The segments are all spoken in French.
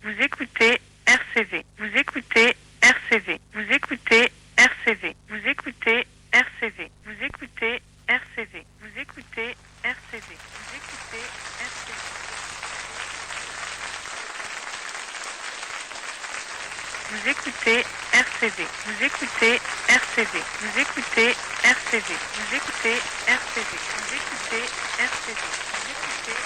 Vous écoutez RCV. Vous écoutez RCV. Vous écoutez RCV. Vous écoutez RCV. Vous écoutez RCV. Vous écoutez RCV. Vous écoutez RCV. Vous écoutez RCV. Vous écoutez RCV. Vous écoutez RCV. Vous écoutez RCV. Vous écoutez RCV. Vous écoutez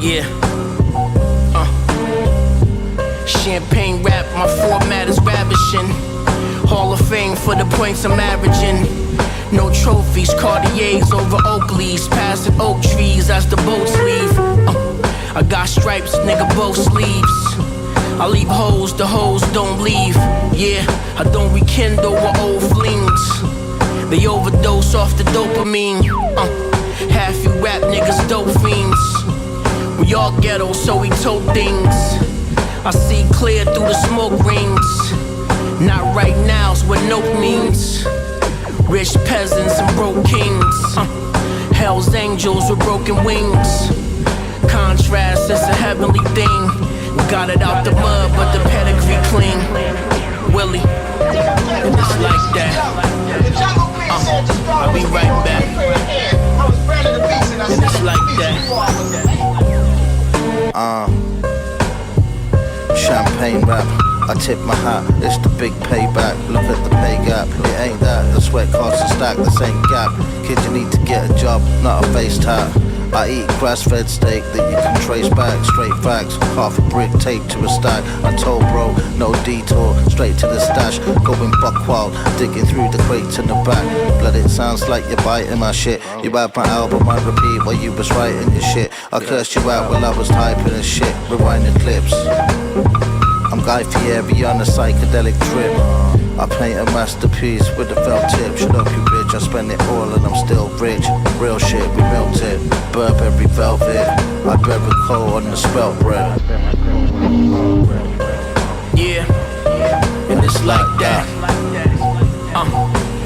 Yeah. Champagne rap, my format is ravishing. Hall of Fame for the points I'm averaging. No trophies, Cartiers over Oakleys. Passing oak trees as the boats leave. I got stripes, nigga, both sleeves. I leave hoes, the hoes don't leave. Yeah, I don't rekindle with old flings. They overdose off the dopamine. Half you rap niggas dope fiends. We all ghetto, so we tote things. I see clear through the smoke rings. Not right now's what no means. Rich peasants and broke kings. Hell's angels with broken wings. Contrast is a heavenly thing. Got it out the mud, but the pedigree clean. Willie, and it's like that. I'll be right back. And it's like that. Champagne rap, I tip my hat, it's the big payback. Look at the pay gap, it ain't that. The sweat costs a stack, the same gap. Kid, you need to get a job, not a face tap. I eat grass-fed steak that you can trace back. Straight facts, half a brick taped to a stack. I told bro, no detour, straight to the stash. Going buck wild, digging through the crates in the back. Blood, it sounds like you're biting my shit. You had my album on repeat while you was writing your shit. I cursed you out while I was typing and shit. Rewind the clips. I'm Guy Fieri on a psychedelic trip. I paint a masterpiece with a felt tip. Shut up, you bitch, I spend it all and I'm still rich. Real shit, we melt it. Burberry velvet. I Berrico on the spelt bread. Yeah, and it's like that.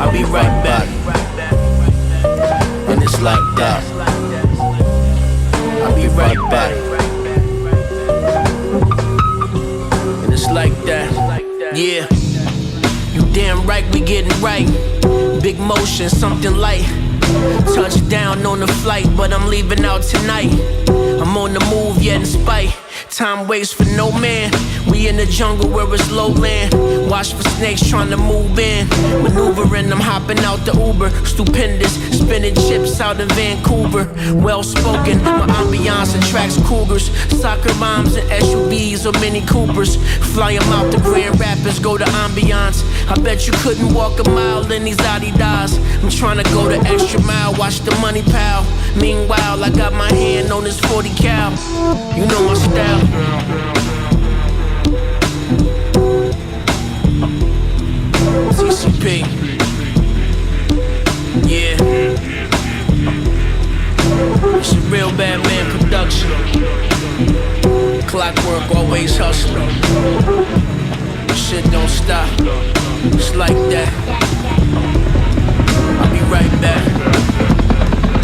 I'll be right back. And it's like that. I'll be right back. And it's like that. Yeah. You damn right we getting right. Big motion, something light. Touchdown on the flight, but I'm leaving out tonight. I'm on the move yet in spite. Time waits for no man. We in the jungle where it's lowland. Watch for snakes trying to move in. Maneuvering, I'm hopping out the Uber. Stupendous, spinning chips out of Vancouver. Well spoken, my ambiance attracts cougars. Soccer moms and SUVs or Mini Coopers. Fly 'em out the Grand Rapids, go to ambiance. I bet you couldn't walk a mile in these Adidas. I'm trying to go the extra mile, watch the money pile. Meanwhile, I got my hand on this 40 cal. You know my style. TCP. Yeah. It's a real Batman production. Clockwork always hustling. Shit don't stop. It's like that. I'll be right back.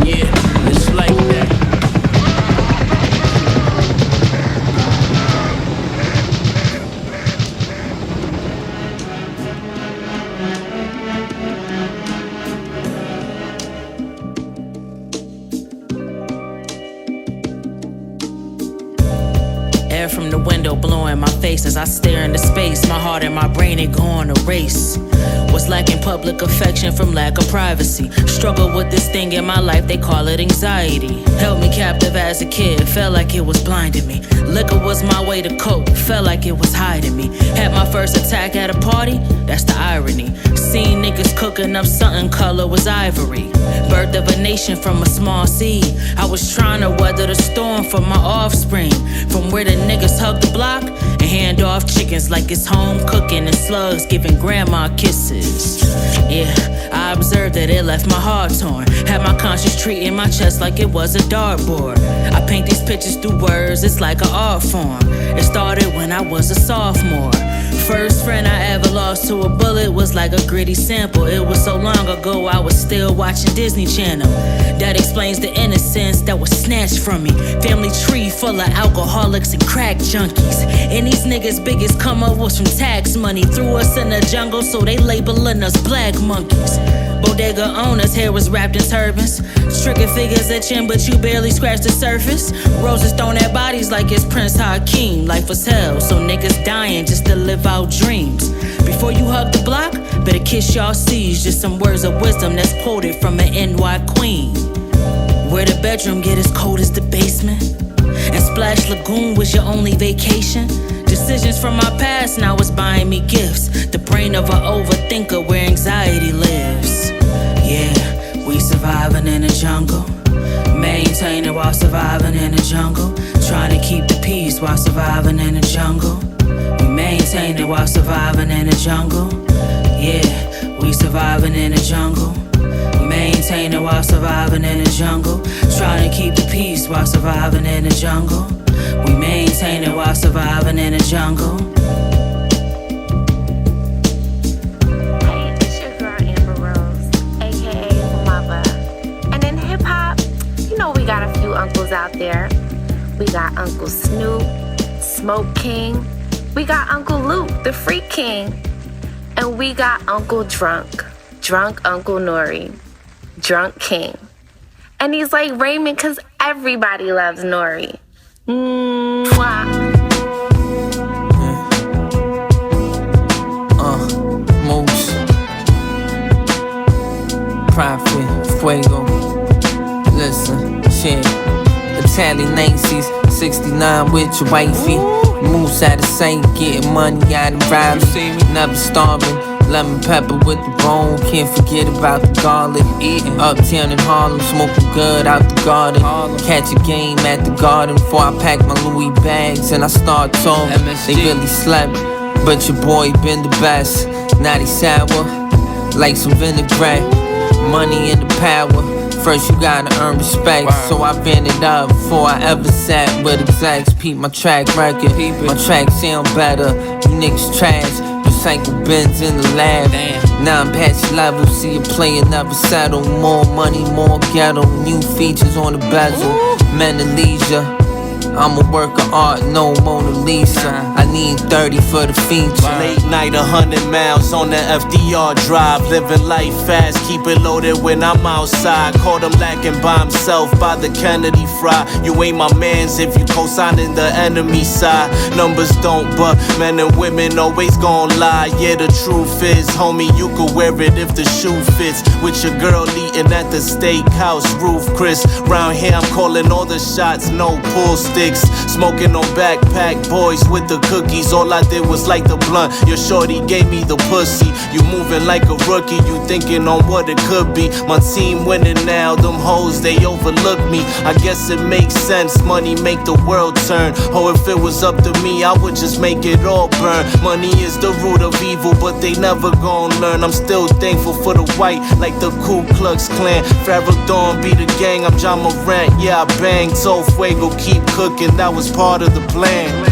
Yeah, it's like that. Air from the window blowing my face as I stare into space. My heart and my brain ain't going to race. Was lacking public affection from lack of privacy. Struggle with this thing in my life, they call it anxiety. Held me captive as a kid, felt like it was blinding me. Liquor was my way to cope, felt like it was hiding me. Had my first attack at a party, that's the irony. Seen niggas cooking up something color was ivory. Birth of a nation from a small seed. I was trying to weather the storm for my offspring. From where the niggas hug the block and hand off chickens like it's home cooking and slugs giving grandma kisses. Yeah, I observed that it left my heart torn. Had my conscience treating my chest like it was a dartboard. I paint these pictures through words, it's like an art form. It started when I was a sophomore. First friend I ever lost to a bullet was like a gritty sample. It was so long ago I was still watching Disney Channel. That explains the innocence that was snatched from me. Family tree full of alcoholics and crack junkies. And these niggas' biggest come up was from tax money. Threw us in the jungle so they labeling us black monkeys. Bodega owners' hair was wrapped in turbans. Stricken figures itching, but you barely scratched the surface. Roses thrown at bodies like it's Prince Hakeem. Life was hell, so niggas dying just to live out dreams. Before you hug the block, better kiss y'all C's. Just some words of wisdom that's quoted from an NY queen. Where the bedroom get as cold as the basement, and Splash Lagoon was your only vacation. Decisions from my past now is buying me gifts. The brain of an overthinker where anxiety lives. Yeah, we surviving in the jungle, maintaining while surviving in the jungle, trying to keep the peace while surviving in the jungle. We maintain it while surviving in the jungle. Yeah, we surviving in the jungle, maintain it while surviving in the jungle, trying to keep the peace while surviving in the jungle. We maintain it while surviving in the jungle. Hey, it's your girl Amber Rose, aka Mother. And in hip hop, you know we got a few uncles out there. We got Uncle Snoop, Smoke King. We got Uncle Luke, the Freak King. And we got Uncle Drunk, Drunk Uncle Nori, Drunk King. And he's like Raymond cause everybody loves Nori. Mwah. Moose, Prophet, Fuego. Listen, shit. Italian Nancy's 69 with your wifey. Moose out of Saint, getting money out of Riley. Never starving. Lemon pepper with the bone, can't forget about the garlic. Eating uptown in Harlem, smoking good out the garden. Catch a game at the garden before I pack my Louis bags and I start talking. They really slept, but your boy been the best. Now they sour, like some vinaigrette. Money and the power, first you gotta earn respect. So I been it up before I ever sat with execs. Peep my track record, my tracks sound better. You niggas trash. Recycle bins in the lab. Now I'm past level, see a player never settle. More money, more ghetto. New features on the bezel. Men and leisure. I'm a work of art, no Mona Lisa. I need 30 for the feature. Late night, 100 miles on the FDR drive. Living life fast, keep it loaded when I'm outside. Caught him lacking by himself by the Kennedy fry. You ain't my mans if you co-signing the enemy side. Numbers don't, but men and women always gon' lie. Yeah, the truth is, homie, you could wear it if the shoe fits. With your girl eating at the steakhouse roof, Chris. Round here, I'm calling all the shots, no pull sticks. Smoking on backpack boys with the cookies. All I did was light the blunt. Your shorty gave me the pussy. You moving like a rookie, you thinking on what it could be. My team winning now, them hoes, they overlook me. I guess it makes sense, money make the world turn. Oh, if it was up to me, I would just make it all burn. Money is the root of evil, but they never gon' learn. I'm still thankful for the white, like the Ku Klux Klan. Pharaoh Dawn be the gang, I'm John Morant. Yeah, I banged, so Fuego keep cooking. That was part of the plan.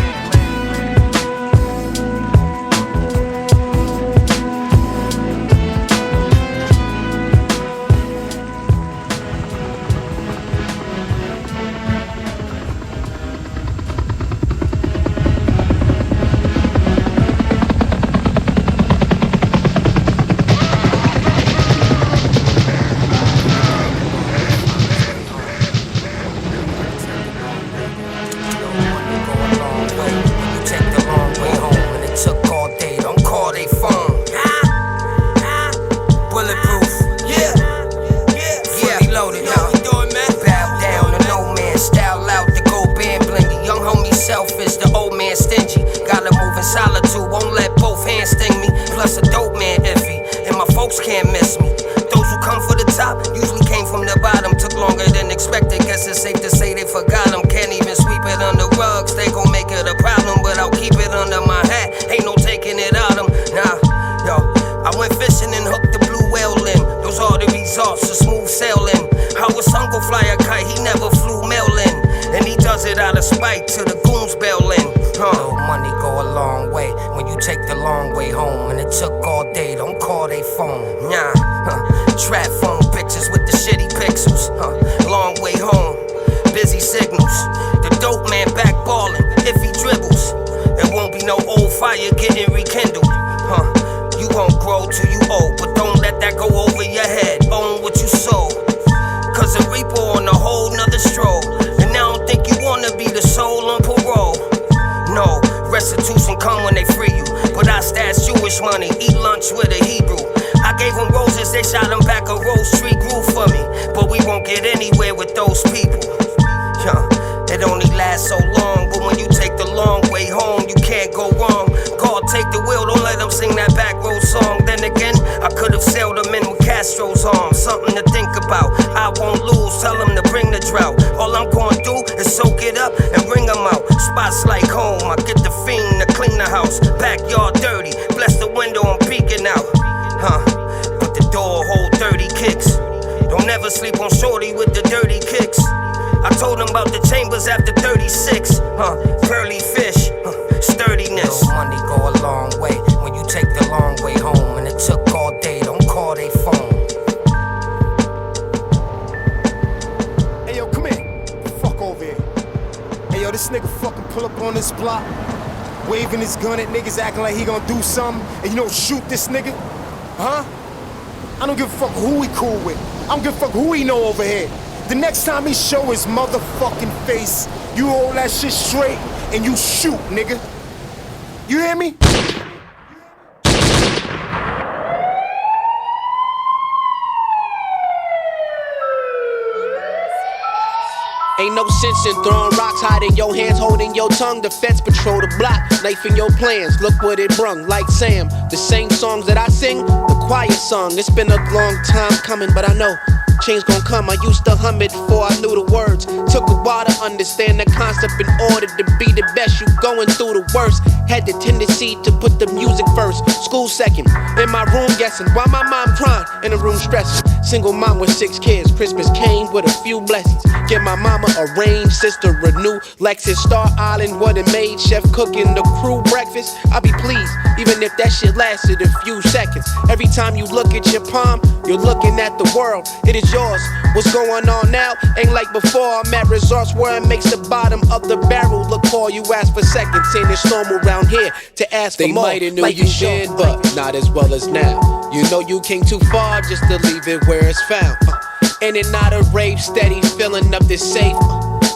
Go a long way. day, don't call they phone. Nah, trap phone pictures with the shitty pixels. Long way home, busy signals. The dope man back ballin', if he dribbles. There won't be no old fire getting rekindled. You gon' grow till you old, but don't let that go over your head. Own what you sow, cause a reaper on a whole nother stroll. And I don't think you wanna be the soul on parole. No, restitution come when they free you, but I stash Jewish money, eat lunch with a Hebrew. I gave them roses, they shot them back a Rose Street grew for me. But we won't get anywhere with those people. It only lasts so long, but when you take the long way home, you can't go wrong. God, take the wheel, don't let them sing that back road song. Then again, I could've sailed them in with Castro's arms. Something to think about, I won't lose, tell them to bring the drought. All I'm gonna do is soak it up and bring them out. Spots like home, I get the fiend to clean the house. Backyard dirty, bless the window, I'm peeking out. But the door hold 30 kicks. Don't ever sleep on shorty with the dirty kicks. I told him about the chambers after 36. Pearly fish, sturdiness. Little money go a long way when you take the long way home. And it took all day, don't call they phone. Hey yo, come here. Fuck over here. Hey yo, this nigga fucking pull up on this block, waving his gun at niggas, acting like he gonna do something. And you know, shoot this nigga? Huh? I don't give a fuck who he cool with. I don't give a fuck who he know over here. The next time he show his motherfucking face, you hold that shit straight and you shoot, nigga. You hear me? Ain't no sense in throwing rocks, hiding your hands, holding your tongue. The feds patrol the block, knife in your plans. Look what it brung, like Sam. The same songs that I sing, the quiet song. It's been a long time coming, but I know change gon' come. I used to hum it before I knew the words. Took a while to understand the concept in order to be the best. You going through the worst. Had the tendency to put the music first. School second. In my room guessing why my mom crying. In the room stressing. Single mom with 6 kids. Christmas came with a few blessings. Get my mama a range, sister a new Lexus. Star Island, what it made. Chef cooking the crew breakfast. I'll be pleased, even if that shit lasted a few seconds. Every time you look at your palm, you're looking at the world. It is yours. What's going on now ain't like before. I'm at resorts where it makes the bottom of the barrel look poor. You ask for seconds, and it's normal around here to ask for more. They might have knew you then, but not as well as now. You know you came too far just to leave it where it's found. In and out of rave, steady filling up this safe.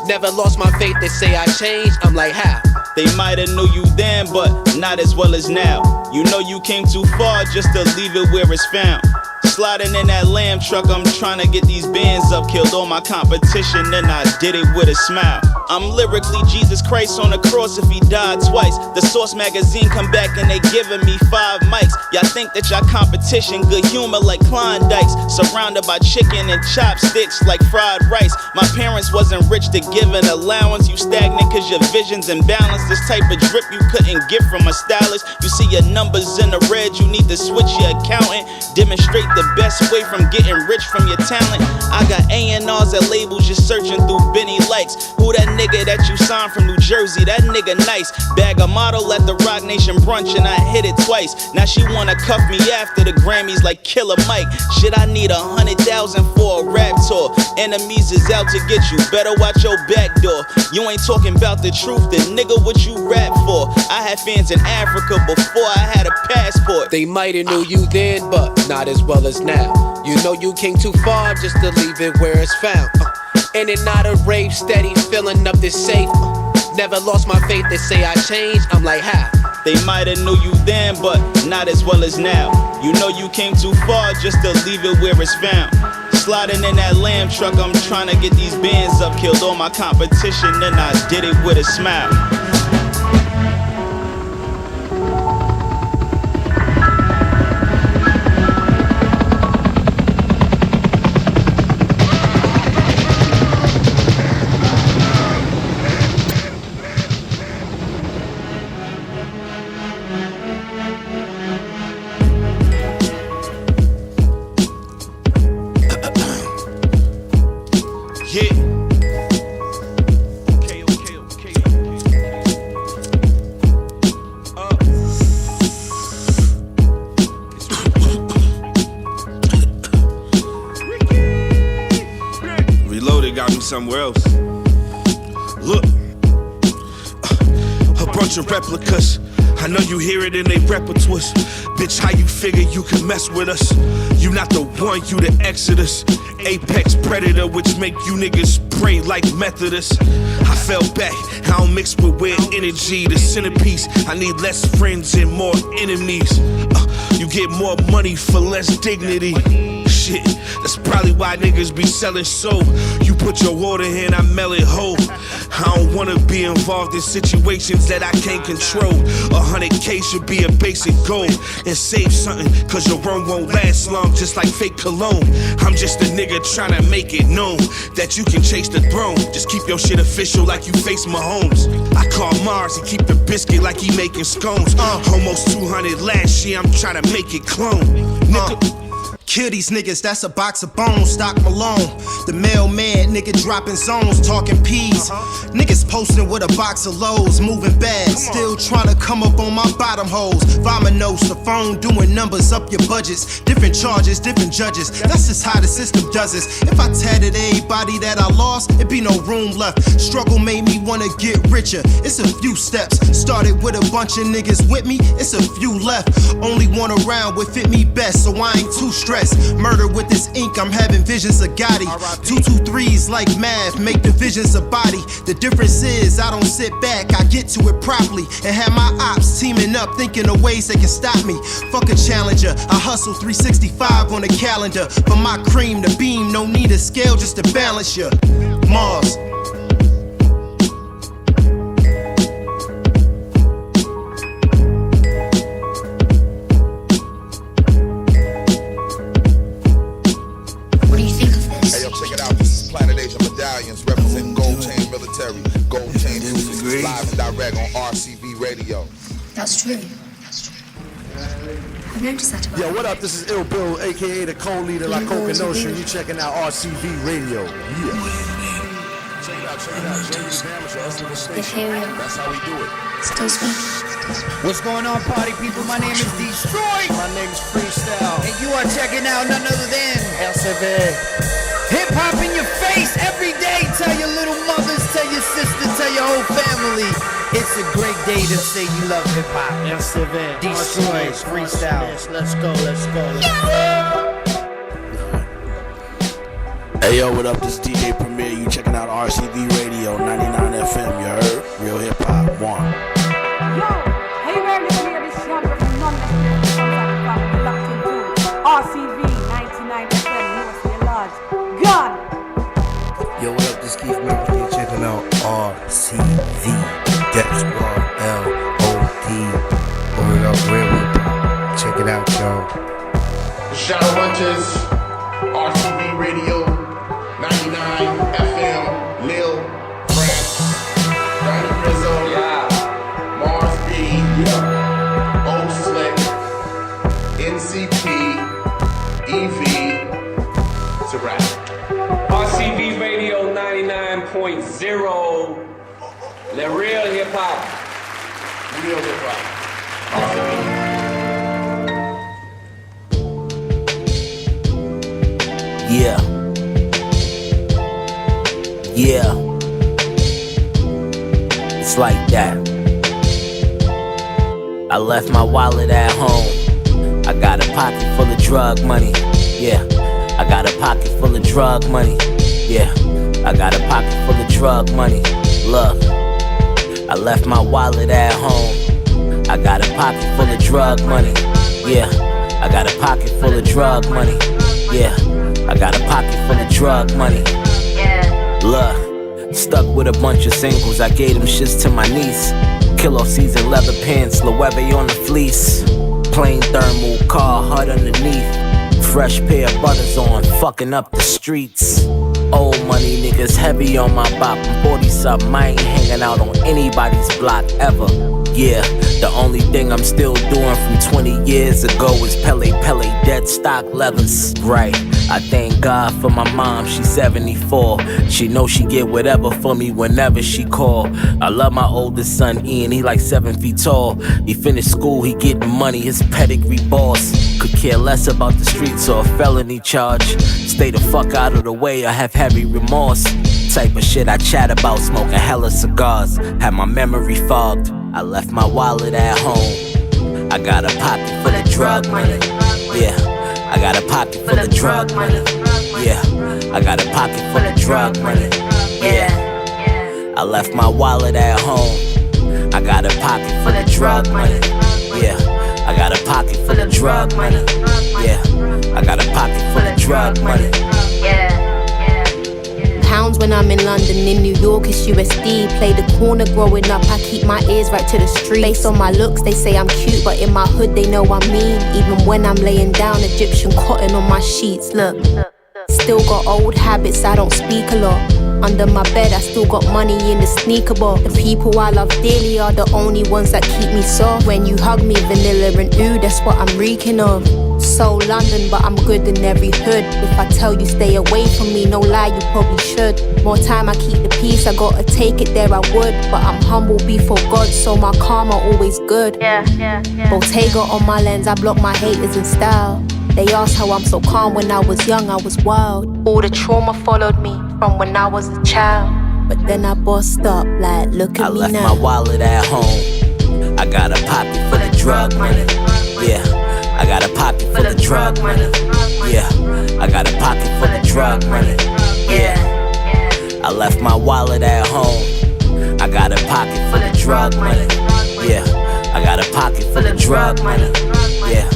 Never lost my faith, they say I changed. I'm like, how? They might have knew you then, but not as well as now. You know you came too far just to leave it where it's found. Sliding in that lamb truck, I'm trying to get these bands up. Killed all my competition, and I did it with a smile. I'm lyrically Jesus Christ on the cross if he died twice. The Source magazine come back and they giving me 5 mics. Y'all think that y'all competition good humor like Klondikes. Surrounded by chicken and chopsticks like fried rice. My parents wasn't rich to give an allowance. You stagnant cause your vision's imbalanced. This type of drip you couldn't get from a stylist. You see your numbers in the red, you need to switch your accountant. Demonstrate the best way from getting rich from your talent. I got A&Rs at labels just searching through Benny Likes. Who that nigga that you signed from New Jersey? That nigga nice. Bag a model at the Rock Nation brunch and I hit it twice. Now she wanna cuff me after the Grammys like Killer Mike. Shit, I need 100,000 for a rap tour. Enemies is out to get you. Better watch your back door. You ain't talking about the truth, then nigga what you rap for? I had fans in Africa before I had a passport. They might have knew you then, but not as well as now. You know you came too far just to leave it where it's found. In and out of rave, steady filling up this safe. Never lost my faith, they say I changed. I'm like, how? They might have knew you then, but not as well as now. You know you came too far just to leave it where it's found. Sliding in that lamb truck, I'm trying to get these bands up. Killed all my competition, and I did it with a smile. somewhere else. Look, a bunch of replicas. I know you hear it in they repertoires. Bitch, how you figure you can mess with us? You not the one, you the Exodus. Apex predator, which make you niggas pray like Methodists. I fell back, I don't mix with weird energy. The centerpiece, I need less friends and more enemies. You get more money for less dignity. Shit, that's probably why niggas be selling soul. You put your water in, I melt it whole. I don't wanna be involved in situations that I can't control. 100K should be a basic goal. And save something, cause your run won't last long, just like fake cologne. I'm just a nigga tryna make it known that you can chase the throne. Just keep your shit official like you face Mahomes. I call Mars, he keep the biscuit like he making scones. Almost 200 last year, I'm tryna make it clone. Nigga. Kill these niggas, that's a box of bones, Stock Malone. The mailman, nigga dropping zones, talking peas. Niggas posting with a box of lows, moving bags. Still trying to come up on my bottom holes. Vominos, the phone doing numbers up your budgets. Different charges, different judges. That's just how the system does this. If I tatted everybody that I lost, it'd be no room left. Struggle made me wanna get richer. It's a few steps. Started with a bunch of niggas with me, it's a few left. Only one around would fit me best, so I ain't too stressed. Murder with this ink, I'm having visions of Gotti. 223s like math, make divisions a body. The difference is I don't sit back, I get to it properly. And have my ops teaming up, thinking of ways they can stop me. Fuck a challenger, I hustle 365 on the calendar. For my cream, the beam, no need a scale just to balance ya. Mars. Representing Gold Chain Military, Gold Chain Music, live and direct on RCV Radio. That's true. I've noticed that about Yo, what up? This is Ill Bill, aka the co-leader La Coca Notion. You checking out RCV Radio. Yeah. Check it out, That's how we do it. Still speaking. What's going on, party people? My name is Destroy. My name is Freestyle. And you are checking out none other than RCV. Hip hop in your face every day. Tell your little mothers, tell your sisters, tell your whole family. It's a great day to say you love hip hop. RCV. Destroy, freestyle. Let's go. Hey yo, what up? This is DJ Premier. You checking out RCV Radio 99 FM. You heard? Real hip hop. One. Yo, hey, ready to hear this genre from non-necessary locked into RCV 99 FM. USA large. Gun. Yo, what up? This Keith Murphy. You're checking out RCV. Dexter L.O.D. Word up, real hip hop. Check it out, y'all. Shadow Hunters, RCV Radio, 99 FM, Lil, France, Donnie Rizzo, Mars B, Old Slick, NCP, EV, it's a wrap. RCV Radio 99.0, the real hip hop. Real hip hop. RCV. Yeah, it's like that. I left my wallet at home. I got a pocket full of drug money. Yeah, I got a pocket full of drug money. Yeah, I got a pocket full of drug money. Look, I left my wallet at home. I got a pocket full of drug money. Yeah, I got a pocket full of drug money. Yeah, I got a pocket full of drug money. Look, stuck with a bunch of singles, I gave them shits to my niece. Kilo season leather pants, Loewe on the fleece. Plain thermal, car hut underneath. Fresh pair of butters on, fucking up the streets. Old money niggas heavy on my bop. I'm 40 something, I ain't hanging out on anybody's block ever. Yeah, the only thing I'm still doing from 20 years ago is Pele dead stock leathers. Right, I thank God for my mom, she's 74. She know she get whatever for me whenever she call. I love my oldest son Ian, he like 7 feet tall. He finished school, he getting money, his pedigree boss. Could care less about the streets or a felony charge. Stay the fuck out of the way, I have heavy remorse. type of shit I chat about, smoking hella cigars. Had my memory fogged, I left my wallet at home. I got a pocket full of drug money, yeah. I got a pocket full of drug money, yeah. I got a pocket full of drug money, yeah. I left my wallet at home. I got a pocket full of drug money, yeah. I got a pocket full of drug money, yeah. I got a pocket full of drug money, yeah. Pounds when I'm in London, in New York it's USD. Play the corner growing up, I keep my ears right to the street. Based on my looks, they say I'm cute, but in my hood they know I'm mean. Even when I'm laying down, Egyptian cotton on my sheets. Look, still got old habits, I don't speak a lot. Under my bed, I still got money in the sneaker box. The people I love dearly are the only ones that keep me soft. When you hug me, vanilla and ooh, that's what I'm reeking of. So London, but I'm good in every hood. If I tell you stay away from me, no lie, you probably should. More time I keep the peace, I gotta take it there, I would. But I'm humble before God, so my karma always good. Bottega on my lens, I block my haters in style. They asked how I'm so calm. When I was young, I was wild. All the trauma followed me from when I was a child. But then I bossed up, like, look at me now. I left my wallet at home. I got a pocket full of drug money, yeah. I got a pocket full of drug money, yeah. I got a pocket full of drug money, yeah. I left my wallet at home. I got a pocket full of drug money, yeah. I got a pocket full of drug money, yeah.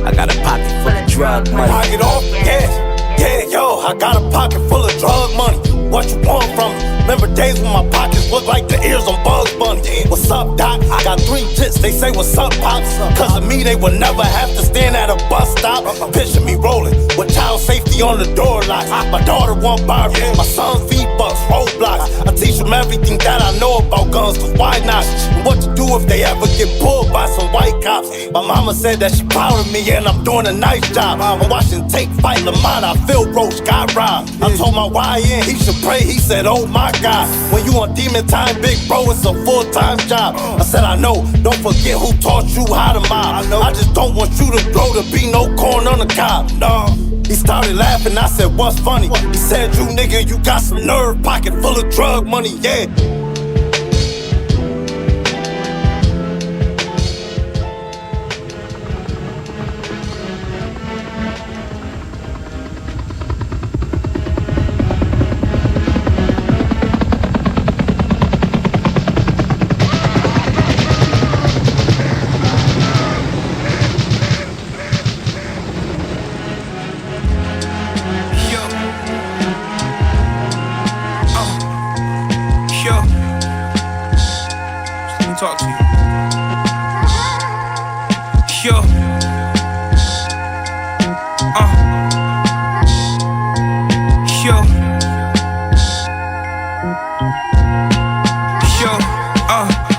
I got a pocket full of drug money. Pocket off, yeah, yo. I got a pocket full of drug money. What you want from me? Remember days when my pockets looked like the ears on Bugs Bunny. What's up, Doc? I got 3 jits, they say what's up, Pops. Cause of me, they would never have to stand at a bus stop. Picture me rolling with child safety on the door locks. My daughter want Barbie, my son's feed bucks, roadblocks. I teach them everything that I know about guns, cause why not? And what to do if they ever get pulled by some white cops. My mama said that she proud of me and I'm doing a nice job. I'm watching Take Fight Lamont, Phil Roach got robbed. I told my YN he should pray, he said, oh my God. When you on demon time, big bro, it's a full-time job. I said, I know, don't forget who taught you how to mob. I just don't want you to grow to be no corn on the cob, no. He started laughing, I said, what's funny? He said, you nigga, you got some nerve, pocket full of drug money, yeah. Talk to you. Yo.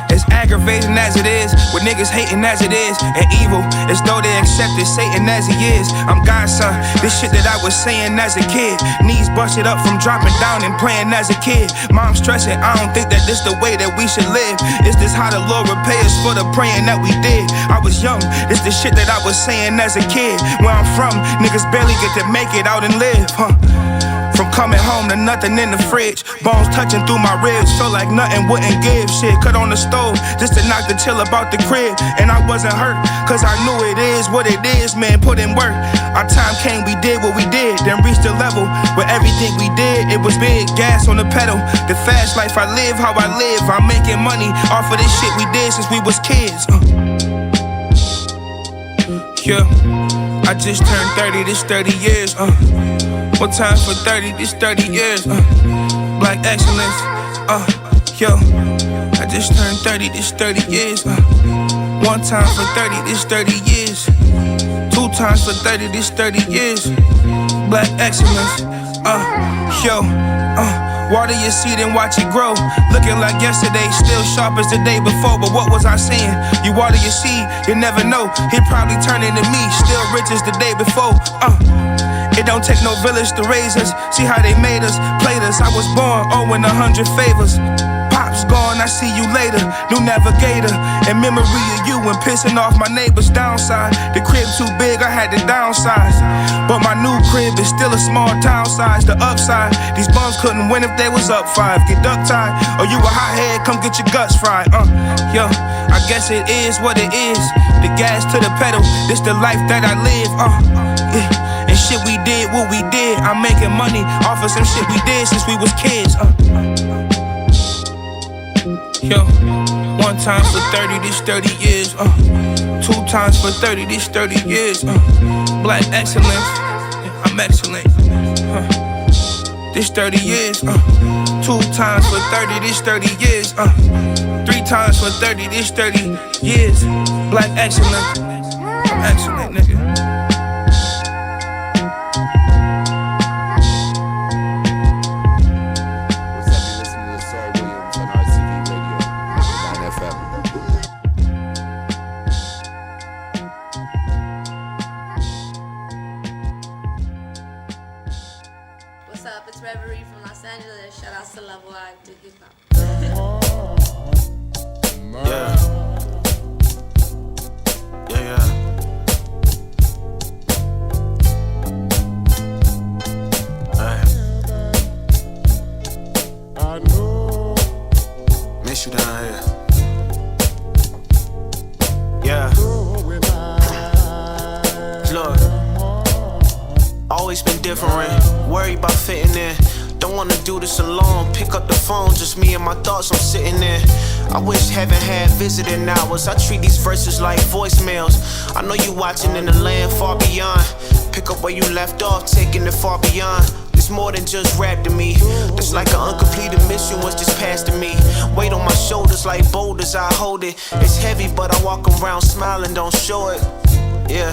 As aggravating as it is, with niggas hating as it is, and evil as though they accepted Satan as he is. I'm God's son, this shit that I was saying as a kid. Knees busted up from dropping down and playing as a kid. Mom stressing, I don't think that this the way that we should live. Is this how the Lord repay us for the praying that we did? I was young, this the shit that I was saying as a kid. Where I'm from, niggas barely get to make it out and live, From coming home to nothing in the fridge. Bones touching through my ribs. Felt like nothing wouldn't give. Shit cut on the stove just to knock the chill about the crib. And I wasn't hurt, cause I knew it is what it is, man. Put in work. Our time came, we did what we did. Then reached a level where everything we did, it was big. Gas on the pedal. The fast life I live, how I live. I'm making money off of this shit we did since we was kids. Yeah, I just turned 30, this 30 years. One time for 30, this 30 years. Black excellence. Yo, I just turned 30, this 30 years. One time for 30, this 30 years. 2 times for 30, this 30 years. Black excellence. Yo, water your seed and watch it grow. Looking like yesterday, still sharp as the day before. But what was I saying? You water your seed, you never know. He probably turn into me, still rich as the day before. It don't take no village to raise us. See how they made us, played us. I was born owing 100 favors. Pops gone, I see you later. New navigator, in memory of you and pissing off my neighbor's downside. The crib too big, I had to downsize. But my new crib is still a small town size. The upside, these bums couldn't win if they was up 5. Get duck tied, or you a hothead, come get your guts fried. Yo, I guess it is what it is. The gas to the pedal, this the life that I live. Yeah. And shit we did, what we did. I'm making money off of some shit we did since we was kids. Yo, 1 time for 30, this 30 years. 2 times for 30, this 30 years. Black excellence, yeah, I'm excellent. This 30 years. 2 times for 30, this 30 years. 3 times for 30, this 30 years. Black excellence, I'm excellent, nigga. I'm sitting there. I wish heaven had visiting hours. I treat these verses like voicemails. I know you watching in the land far beyond. Pick up where you left off, taking it far beyond. It's more than just rap to me. It's like an uncompleted mission was just passed to me. Weight on my shoulders like boulders, I hold it. It's heavy, but I walk around smiling, don't show it. Yeah,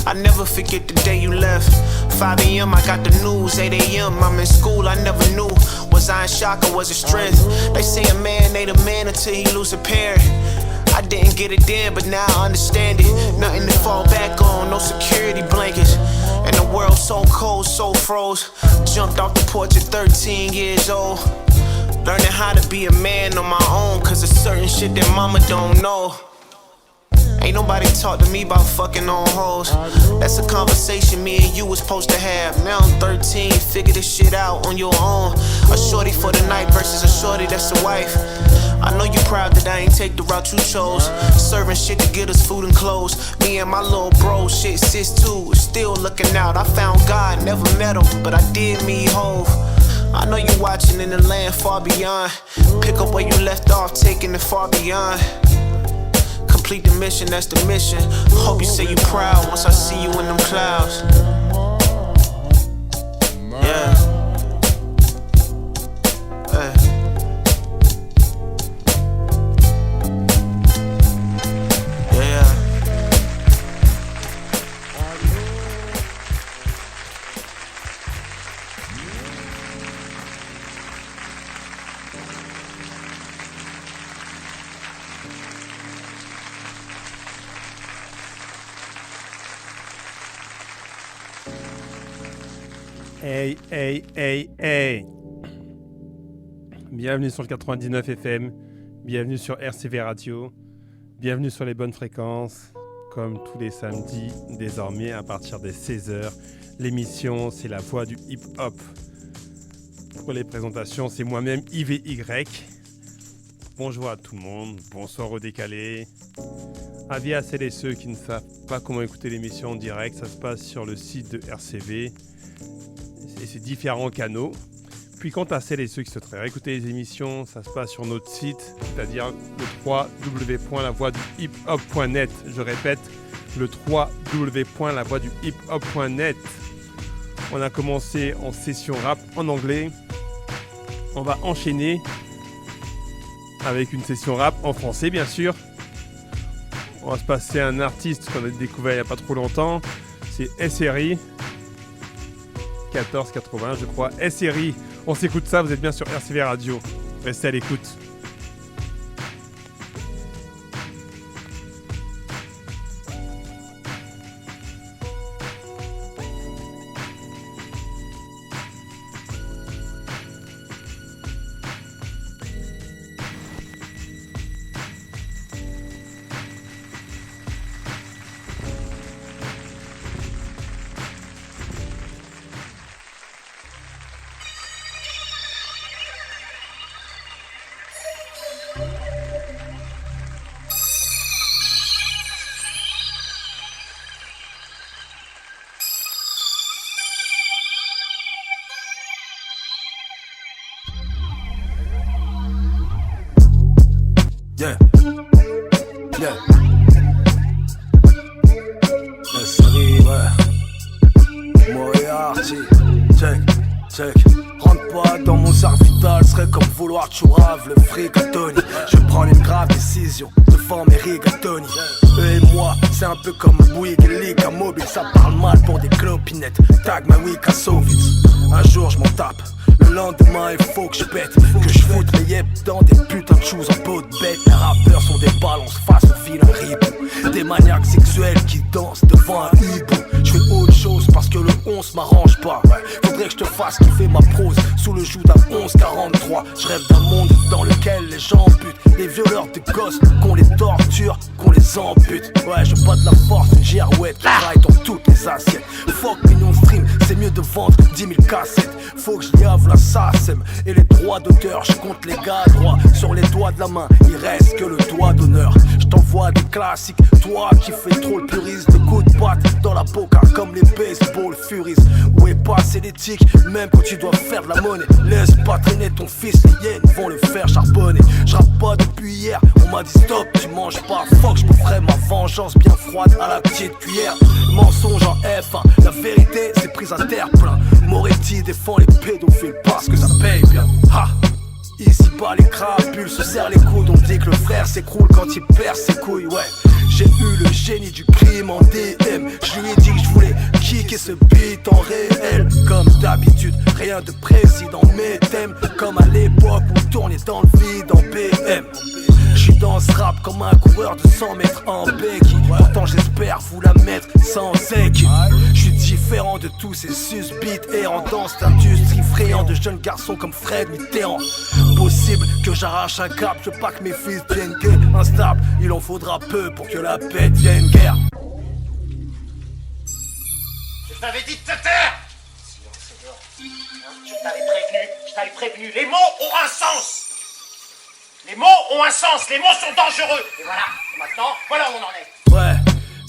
I never forget the day you left. 5 a.m. I got the news, 8 a.m. I'm in school, I never knew. Was I in shock or was it strength? They say a man ain't a man until he lose a parent. I didn't get it then, but now I understand it. Nothing to fall back on, no security blankets. And the world so cold, so froze. Jumped off the porch at 13 years old. Learning how to be a man on my own, cause there's certain shit that mama don't know. Ain't nobody talk to me about fucking on hoes. That's a conversation me and you was supposed to have. Now I'm 13, figure this shit out on your own. A shorty for the night versus a shorty that's a wife. I know you proud that I ain't take the route you chose. Serving shit to get us food and clothes. Me and my little bro, shit, sis too, still looking out. I found God, never met him, but I did meet Hove. I know you watching in the land far beyond. Pick up where you left off, taking it far beyond. Complete the mission, that's the mission. Hope you say you proud once I see you in them clouds. Yeah. Hey. Yeah. Hey, hey, hey, hey. Bienvenue sur le 99 FM, bienvenue sur RCV Radio, bienvenue sur les bonnes fréquences, comme tous les samedis, désormais à partir des 16h. L'émission, c'est la voix du hip-hop. Pour les présentations, c'est moi-même IVY. Bonjour à tout le monde, bonsoir au décalé. Avis à celles et ceux qui ne savent pas comment écouter l'émission en direct, ça se passe sur le site de RCV et ses différents canaux. Puis quant à celles et ceux qui souhaiteraient réécouter les émissions, ça se passe sur notre site, c'est-à-dire le www.lavoixduhiphop.net. Je répète, le www.lavoixduhiphop.net. On a commencé en session rap en anglais. On va enchaîner avec une session rap en français, bien sûr. On va se passer à un artiste qu'on a découvert il n'y a pas trop longtemps. C'est SRI. 1480, je crois. SRI. On s'écoute ça, vous êtes bien sur RCV Radio. Restez à l'écoute. Check. Rentre pas dans mon cerf vital, serait comme vouloir chourave le fric à Tony. Je prends une grave décision devant mes rigatoni. Eux et moi, c'est un peu comme Bouygues et Ligue à mobile. Ça parle mal pour des clopinettes. Tag ma week à Sovitz. Un jour je m'en tape. Le lendemain il faut que je pète, que je foute mes yep dans des putains de choses en peau de bête. Les rappeurs sont des balances face au vilain ribou. Des maniaques sexuels qui dansent devant un hibou. Je fais autre chose parce que le 11 m'arrange pas. Faudrait que je te fasse kiffer ma prose sous le joug d'un 11-43. Je rêve d'un monde dans lequel les gens butent. Les violeurs de gosses, qu'on les torture, qu'on les ampute. Ouais, je pas de la force, une girouette qui raille dans toutes les assiettes. Fuck millions de streams, c'est mieux de vendre 10 000 cassettes. Faut que je liave la SACEM et les droits d'auteur. Je compte les gars droits sur les doigts de la main. Il reste que le doigt d'honneur. Je t'envoie des classiques, toi qui fais trop le puriste. Des coups de patte dans la boca comme les baseball furies. Où est passé l'éthique, même quand tu dois faire de la monnaie. Laisse pas traîner ton fils, les hyènes vont le faire charbonner. Je rappe pas depuis hier, on m'a dit stop, tu manges pas. Fuck, je me ferai ma vengeance bien froide à la petite cuillère. Mensonge en F1, la vérité c'est prise à terre plein. Moretti défend les pédophiles parce que ça paye bien. Ha! Ici bas les crapules se serrent les coudes. On dit que le frère s'écroule quand il perd ses couilles. Ouais, j'ai eu le génie du crime en DM. Je lui ai dit que je voulais kicker ce beat en réel. Comme d'habitude, rien de précis dans mes thèmes. Comme à l'époque où je tournais dans le vide en BM. J'suis dans ce rap comme un coureur de 100 mètres en béquille. Pourtant j'espère vous la mettre sans équipe. J'suis différent de tous ces susbits errants dans cette industrie friand de jeunes garçons comme Fred Mitterrand. Possible que j'arrache un cap, je veux pas que mes fils deviennent gays. Instable, il en faudra peu pour que la paix devienne guerre. Je t'avais dit de te taire. Je t'avais prévenu, les mots ont un sens. Les mots ont un sens, les mots sont dangereux. Et voilà, maintenant, voilà où on en est. Ouais,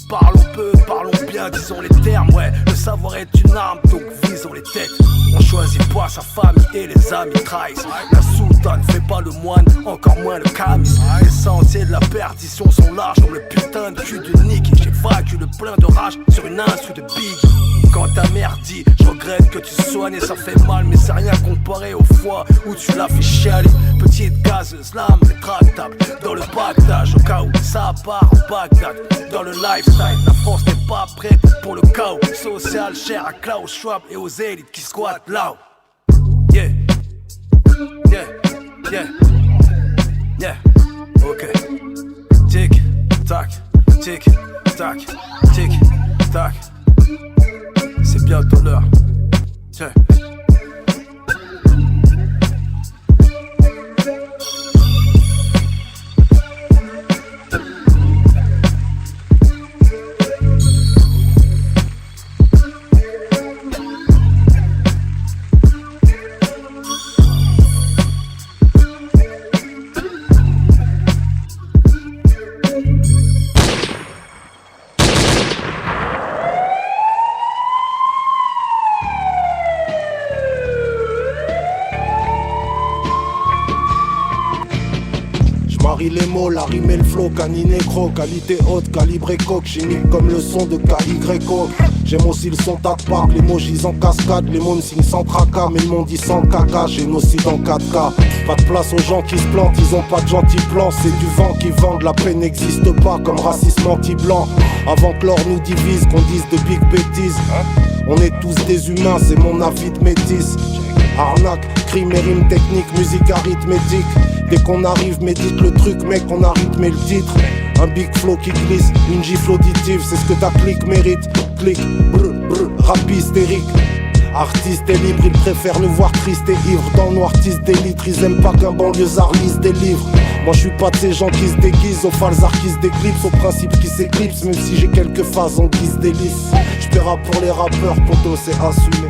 parlons peu, parlons bien, disons les termes, ouais. Le savoir est une arme, donc visons les têtes. On choisit pas sa famille et les amis trahissent. La sultane fait pas le moine, encore moins le camis. Les sentiers de la perdition sont larges comme le putain de cul de Nick. J'ai vaincu le plein de rage sur une instru de Biggie. Quand ta mère dit, je regrette que tu soignes et ça fait mal, mais c'est rien comparé aux fois où tu l'as fait chialer. Petite gazeuse, lame rétractable dans le pactage au cas où ça part en Bagdad. Dans le lifestyle, la France n'est pas prête pour le chaos social cher à Klaus Schwab et aux élites qui squattent là. Yeah, yeah, yeah, yeah, ok. Tic, tac, tic, tac, tic, tac. C'est bientôt l'heure. Tiens. Les mots, la rime et le flow, cani-négro, qualité haute, calibré coque, chimique comme le son de K-Y-O. J'aime aussi le son d'Atpark, les mots gisent en cascade, les mots me signent sans tracas, mais le monde dit sans caca, génocide en 4K. Pas de place aux gens qui se plantent, ils ont pas de gentils plans, c'est du vent qui vend, la paix n'existe pas comme racisme anti-blanc. Avant que l'or nous divise, qu'on dise de big bêtises, on est tous des humains, c'est mon avis de métis. Arnaque, crime et rime technique, musique arithmétique. Dès qu'on arrive, médite le truc, mec, on a rythmé le titre. Un big flow qui glisse, une gifle auditive, c'est ce que ta clique mérite. Clique, brr, brr, rap hystérique. Artiste est libre, ils préfèrent nous voir triste et ivre. Dans le noir, tisse des litres, ils aiment pas qu'un banlieusard lise des livres. Moi je suis pas de ces gens qui se déguisent, aux falsards qui se déclipsent, aux principes qui s'éclipsent. Même si j'ai quelques phases en guise d'hélice. J'paierai pour les rappeurs, poto, c'est assumé.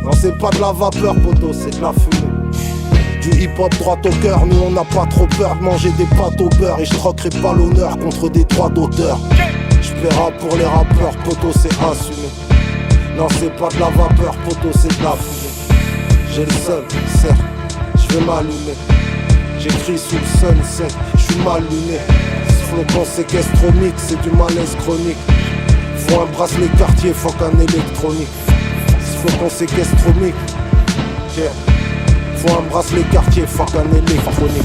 Non c'est pas de la vapeur, poto, c'est de la fumée. Du hip-hop droit au cœur, nous on n'a pas trop peur de manger des pâtes au beurre. Et je troquerai pas l'honneur contre des droits d'auteur. J'paierai pour les rappeurs, poto, c'est assumé. Non c'est pas de la vapeur, poto, c'est de la fumée. J'ai le seul, certes, j'vais m'allumer. J'écris sous le sunset, j'suis mal luné. Ce flocon séquestromique, c'est du malaise chronique. Faut un bracelet quartier, faut qu'un électronique. Ce flocon séquestromique, Yeah. Faut un bracelet quartier, fuck un électronique.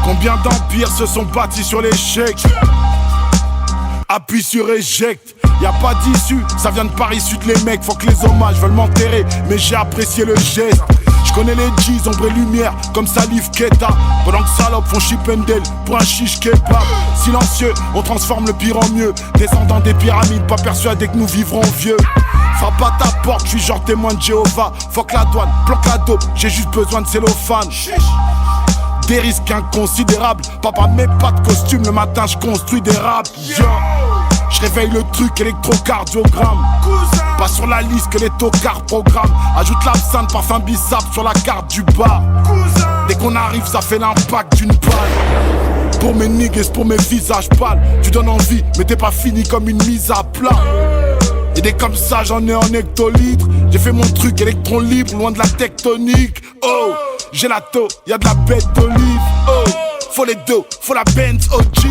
Combien d'empires se sont bâtis sur l'échec? Appuie sur éjecte, y'a pas d'issue, ça vient de Paris Sud les mecs. Faut que les hommages veulent m'enterrer, mais j'ai apprécié le geste. Je connais les G's, ombre et lumière, comme Salif Keita. Pendant que salopes font chipendel pour un chiche kebab. Silencieux, on transforme le pire en mieux. Descendant des pyramides, pas persuadé que nous vivrons vieux. Frappe à ta porte, je suis genre témoin de Jéhovah. Fuck la douane, bloque la dope, j'ai juste besoin de cellophane. Des risques inconsidérables, papa met pas de costume, le matin je construis des raps. Je réveille le truc électrocardiogramme. Pas sur la liste que les tocards programment. Ajoute l'absinthe, parfum bissap sur la carte du bar. Dès qu'on arrive ça fait l'impact d'une balle. Pour mes niggas, pour mes visages pâles. Tu donnes envie mais t'es pas fini comme une mise à plat. Et des comme ça j'en ai en hectolitres. J'ai fait mon truc électron libre, loin de la tectonique. Oh, gelato, y'a de la bête d'olive. Oh, faut les deux, faut la Benz OG.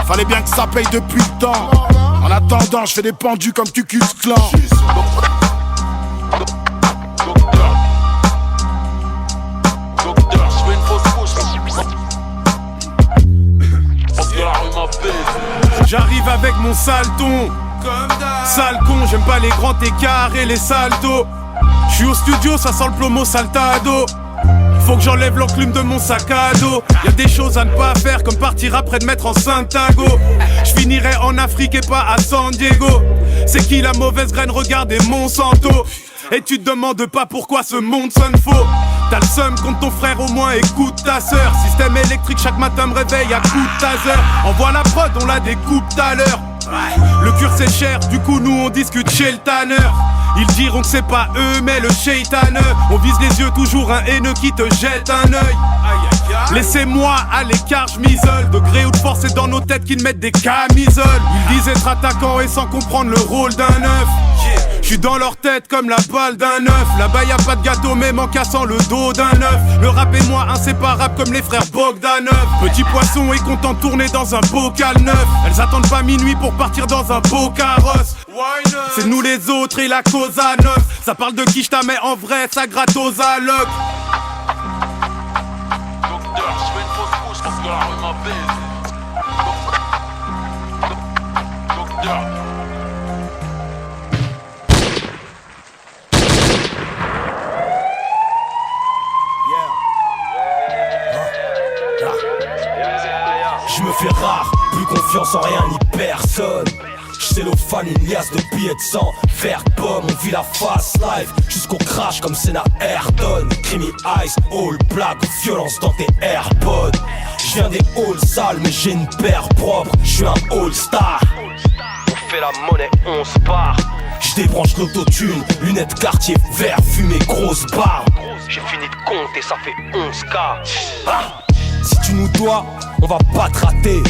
Fallait bien que ça paye depuis le temps. En attendant, je fais des pendus comme Cucus Clan. J'arrive avec mon salton. Sale con, j'aime pas les grands écarts et les saltos. J'suis au studio, ça sent le plomo saltado. Faut que j'enlève l'enclume de mon sac à dos. Y'a des choses à ne pas faire, comme partir après de mettre en Santiago. J'finirai en Afrique et pas à San Diego. C'est qui la mauvaise graine, regardez Monsanto. Et tu te demandes pas pourquoi ce monde sonne faux. T'as le seum contre ton frère, au moins écoute ta sœur. Système électrique, chaque matin me réveille à coup de taser. Envoie la prod, on la découpe tout à l'heure. Le cure c'est cher, du coup nous on discute chez le tanneur. Ils diront que c'est pas eux mais le shaitaneux. On vise les yeux, toujours un haineux qui te jette un œil. Laissez-moi à l'écart, j'm'isole. De gré ou de force, c'est dans nos têtes qu'ils mettent des camisoles. Ils disent être attaquants et sans comprendre le rôle d'un œuf. J'suis dans leur tête comme la balle d'un œuf. Là-bas y'a pas de gâteau même en cassant le dos d'un œuf. Le rap et moi inséparables comme les frères Bogdanov. Petit poisson et content de tourner dans un bocal neuf. Elles attendent pas minuit pour partir dans un beau carrosse. C'est nous les autres et la cause à neuf. Ça parle de qui j't'as mais en vrai ça gratte aux allocs. Docteur, j'fais une fausse couche parce que la rue m'apaise. Docteur. Je me fais rare, plus confiance en rien ni personne. J'cellophane une liasse de billets de sang. Vert pomme, on vit la fast life jusqu'au crash comme Senna Ayrton. Creamy Ice, all black, violence dans tes AirPods. J'viens des halls sales mais j'ai une paire propre. J'suis un all star. On fait la monnaie, on se barre. J'débranche l'autotune, lunettes quartier vert, fumée, grosse barre. J'ai fini de compter, ça fait 11K. Ah, si tu nous dois, on va pas te rater.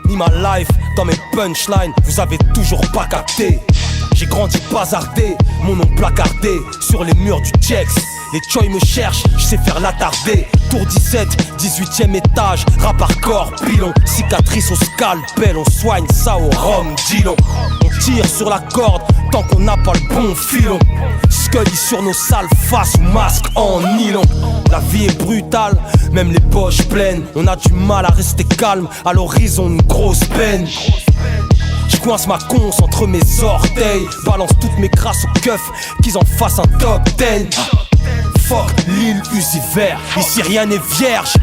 Ni ma life, dans mes punchlines, vous avez toujours pas capté. J'ai grandi bazardé, mon nom placardé sur les murs du Chex. Les choy me cherchent, je sais faire l'attarder. Tour 17, 18ème étage, rap hardcore, pilon. Cicatrice au scalpel, on soigne ça au rhum, Dillon. On tire sur la corde tant qu'on n'a pas le bon filon. Scully sur nos sales faces ou masques en nylon. La vie est brutale, même les poches pleines. On a du mal à rester calme, à l'horizon une grosse peine. Je coince ma conce entre mes orteils. Balance toutes mes crasses au keuf, qu'ils en fassent un top 10. Fuck l'île Uzi vert, ici rien n'est vierge.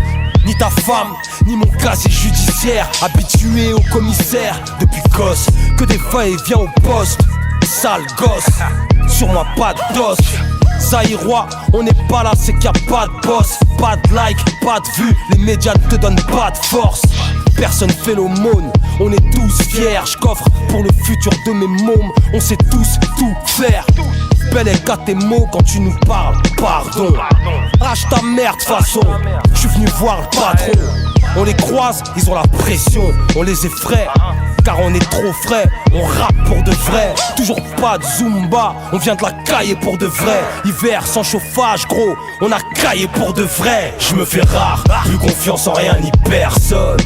Ni ta femme, ni mon casier judiciaire. Habitué au commissaire, depuis gosse, que des va-et-vient au poste. Sale gosse, sur moi pas d'os. Zaïrois, on n'est pas là, c'est qu'il n'y a pas de boss. Pas de like, pas de vue, les médias ne te donnent pas de force. Personne fait l'aumône, on est tous fiers. J'coffre pour le futur de mes mômes, on sait tous tout faire. bel est qu'à tes mots quand tu nous parles. Pardon, lâche ta merde façon. Je suis venu voir le patron. On les croise, ils ont la pression. On les effraie, car on est trop frais. On rappe pour de vrai. Toujours pas de Zumba, on vient de la cailler pour de vrai. Hiver sans chauffage gros, on a caillé pour de vrai. Je me fais rare, plus confiance en rien ni personne.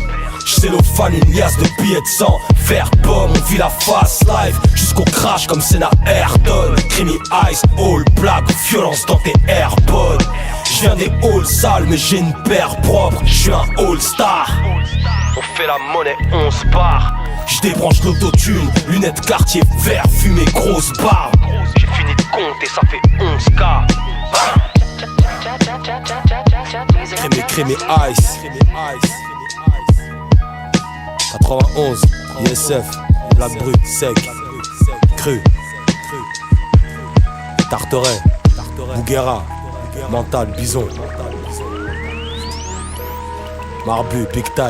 J'cellophane une liasse de billets de sang. Vert pomme, on vit la fast life jusqu'au crash comme Senna Ayrton. Creamy Ice, all black, violence dans tes AirPods. J'viens des halls sales mais j'ai une paire propre. J'suis un all-star. On fait la monnaie, on se barre. J'débranche l'autotune, lunettes quartier vert, fumée, grosse barbe. J'ai fini de compter, ça fait 11K. Crémé Ice 91, ISF, Black Brut, sec, cru, Tarteret, Bouguera, Mental, Bison, Marbu, Big Tie.